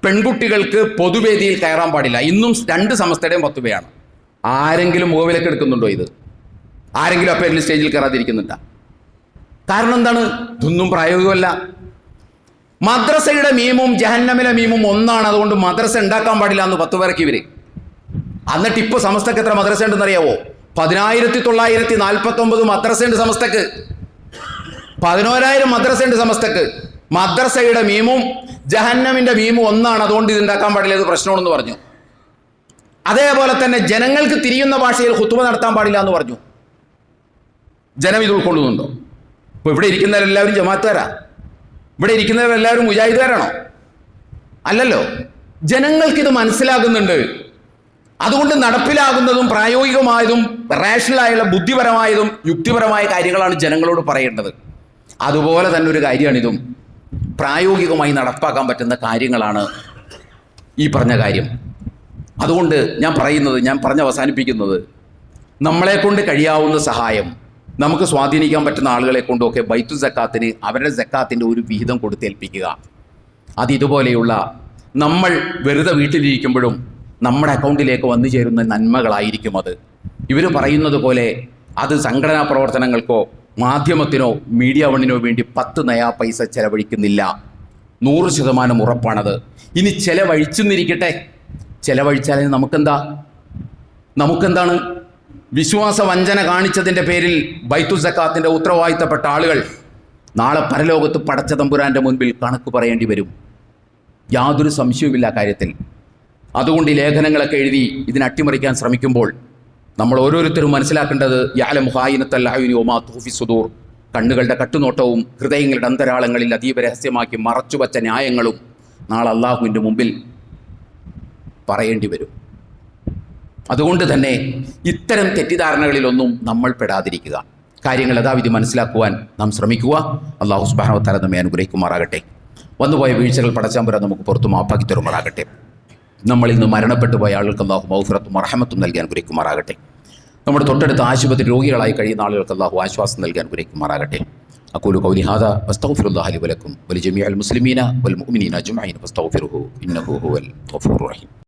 പെൺകുട്ടികൾക്ക് പൊതുവേദിയിൽ കയറാൻ പാടില്ല. ഇന്നും 2 സമസ്തയുടെയും ഫത്വയാണ്. ആരെങ്കിലും മുഖവിലക്ക് എടുക്കുന്നുണ്ടോ? ഇത് ആരെങ്കിലും അപ്പേരിൽ സ്റ്റേജിൽ കയറാതിരിക്കുന്നുണ്ടോ? കാരണം എന്താണ്? ഇതൊന്നും പ്രായോഗികമല്ല. മദ്രസയുടെ മീമും ജഹന്നമിലെ മീമും ഒന്നാണ്. അതുകൊണ്ട് മദ്രസ ഉണ്ടാക്കാൻ പാടില്ല എന്ന് ഫത്വ ഇറക്കി ഇവര്. എന്നിട്ട് ഇപ്പോൾ സമസ്തക്ക് എത്ര മദ്രസ ഉണ്ടെന്ന് അറിയാവോ? 10949 മദ്രസ ഉണ്ട് സമസ്തക്ക്. 11,000 മദ്രസ ഉണ്ട് സമസ്തക്ക്. മദ്രസയുടെ മീമും ജഹന്നമിന്റെ മീമും ഒന്നാണ്, അതുകൊണ്ട് ഇത് ഉണ്ടാക്കാൻ പാടില്ല, ഇത് പ്രശ്നമാണെന്ന് പറഞ്ഞു. അതേപോലെ തന്നെ ജനങ്ങൾക്ക് തിരിയുന്ന ഭാഷയിൽ ഖുത്ബ നടത്താൻ പാടില്ല എന്ന് പറഞ്ഞു. ജനം ഇത് ഉൾക്കൊള്ളുന്നുണ്ടോ? ഇപ്പോൾ ഇവിടെ ഇരിക്കുന്നവരെല്ലാവരും ജമാഅത്തുകാരാ? ഇവിടെ ഇരിക്കുന്നവരെല്ലാവരും മുജാഹിദുകാരാണോ? അല്ലല്ലോ. ജനങ്ങൾക്കിത് മനസ്സിലാകുന്നുണ്ട്. അതുകൊണ്ട് നടപ്പിലാകുന്നതും പ്രായോഗികമായതും റാഷണലായുള്ള ബുദ്ധിപരമായതും യുക്തിപരമായ കാര്യങ്ങളാണ് ജനങ്ങളോട് പറയേണ്ടത്. അതുപോലെ തന്നെ ഒരു കാര്യമാണിതും. പ്രായോഗികമായി നടപ്പാക്കാൻ പറ്റുന്ന കാര്യങ്ങളാണ് ഈ പറഞ്ഞ കാര്യം. അതുകൊണ്ട് ഞാൻ പറഞ്ഞ് അവസാനിപ്പിക്കുന്നത്, നമ്മളെ കൊണ്ട് കഴിയാവുന്ന സഹായം, നമുക്ക് സ്വാധീനിക്കാൻ പറ്റുന്ന ആളുകളെ കൊണ്ടൊക്കെ ബൈത്തു സക്കാത്തിന് അവരുടെ സക്കാത്തിൻ്റെ ഒരു വിഹിതം കൊടുത്തേൽപ്പിക്കുക. അത് ഇതുപോലെയുള്ള നമ്മൾ വെറുതെ വീട്ടിലിരിക്കുമ്പോഴും നമ്മുടെ അക്കൗണ്ടിലേക്ക് വന്നു ചേരുന്ന നന്മകളായിരിക്കും അത്. ഇവർ പറയുന്നത് പോലെ അത് സംഘടനാ പ്രവർത്തനങ്ങൾക്കോ മാധ്യമത്തിനോ മീഡിയ വണ്ണിനോ വേണ്ടി 10 നയാ പൈസ ചെലവഴിക്കുന്നില്ല. 100% ഉറപ്പാണത്. ഇനി ചെലവഴിച്ചെന്നിരിക്കട്ടെ, ചെലവഴിച്ചാൽ നമുക്കെന്താണ്? വിശ്വാസവഞ്ചന കാണിച്ചതിൻ്റെ പേരിൽ ബൈത്തു സക്കാത്തിൻ്റെ ഉത്തരവാദിത്തപ്പെട്ട ആളുകൾ നാളെ പരലോകത്ത് പടച്ച തമ്പുരാൻ്റെ മുൻപിൽ കണക്ക് പറയേണ്ടി വരും. യാതൊരു സംശയവുമില്ല കാര്യത്തിൽ. അതുകൊണ്ട് ഈ ലേഖനങ്ങളൊക്കെ എഴുതി ഇതിനെ അട്ടിമറിക്കാൻ ശ്രമിക്കുമ്പോൾ നമ്മൾ ഓരോരുത്തരും മനസ്സിലാക്കേണ്ടത് യഅലമു ഖായിനത്തൽ അയുനി വമാ തുഖ്ഫി സുദൂർ, കണ്ണുകളുടെ കട്ടുനോട്ടവും ഹൃദയങ്ങളുടെ അന്തരാളങ്ങളിൽ അതീവ രഹസ്യമാക്കി മറച്ചുവച്ച ന്യായങ്ങളും നാളെ അള്ളാഹുവിൻ്റെ മുമ്പിൽ പറയേണ്ടി വരും. അതുകൊണ്ട് തന്നെ ഇത്തരം തെറ്റിദ്ധാരണകളിലൊന്നും നമ്മൾ പെടാതിരിക്കുക, കാര്യങ്ങൾ യഥാവിധി മനസ്സിലാക്കുവാൻ നാം ശ്രമിക്കുക. അള്ളാഹു സുബ്ഹാനഹു വ തആല നമ്മെ അനുഗ്രഹിക്കുമാറാകട്ടെ. വന്നുപോയ വീഴ്ചകൾ പടച്ചാമ്പുരാൻ നമുക്ക് പുറത്തു മാപ്പാക്കി തരുമാറാകട്ടെ. നമ്മളിൽ നിന്ന് മരണപ്പെട്ടു പോയ ആളുകൾക്ക് അള്ളാഹു മഗ്ഫിറത്തും റഹ്മത്തും നൽകി അനുഗ്രഹിക്കുമാറാകട്ടെ. നമ്മുടെ തൊട്ടടുത്ത ആശുപത്രി രോഗികളായി കഴിയുന്ന ആളുകൾക്ക് അള്ളാഹു ആശ്വാസം നൽകി അനുഗ്രഹിക്കുമാറാകട്ടെ. അഖൂലു ഖൗലി ഹാദാ വസ്തഗ്ഫിറുല്ലാഹ ലി വലക്കും വലിജമീഅൽ മുസ്ലിമീന വൽ മുഅ്മിനീന അജ്മഈൻ ഫസ്തഗ്ഫിറുഹു ഇന്നഹു ഹുവൽ ഗഫൂറുർ റഹീം.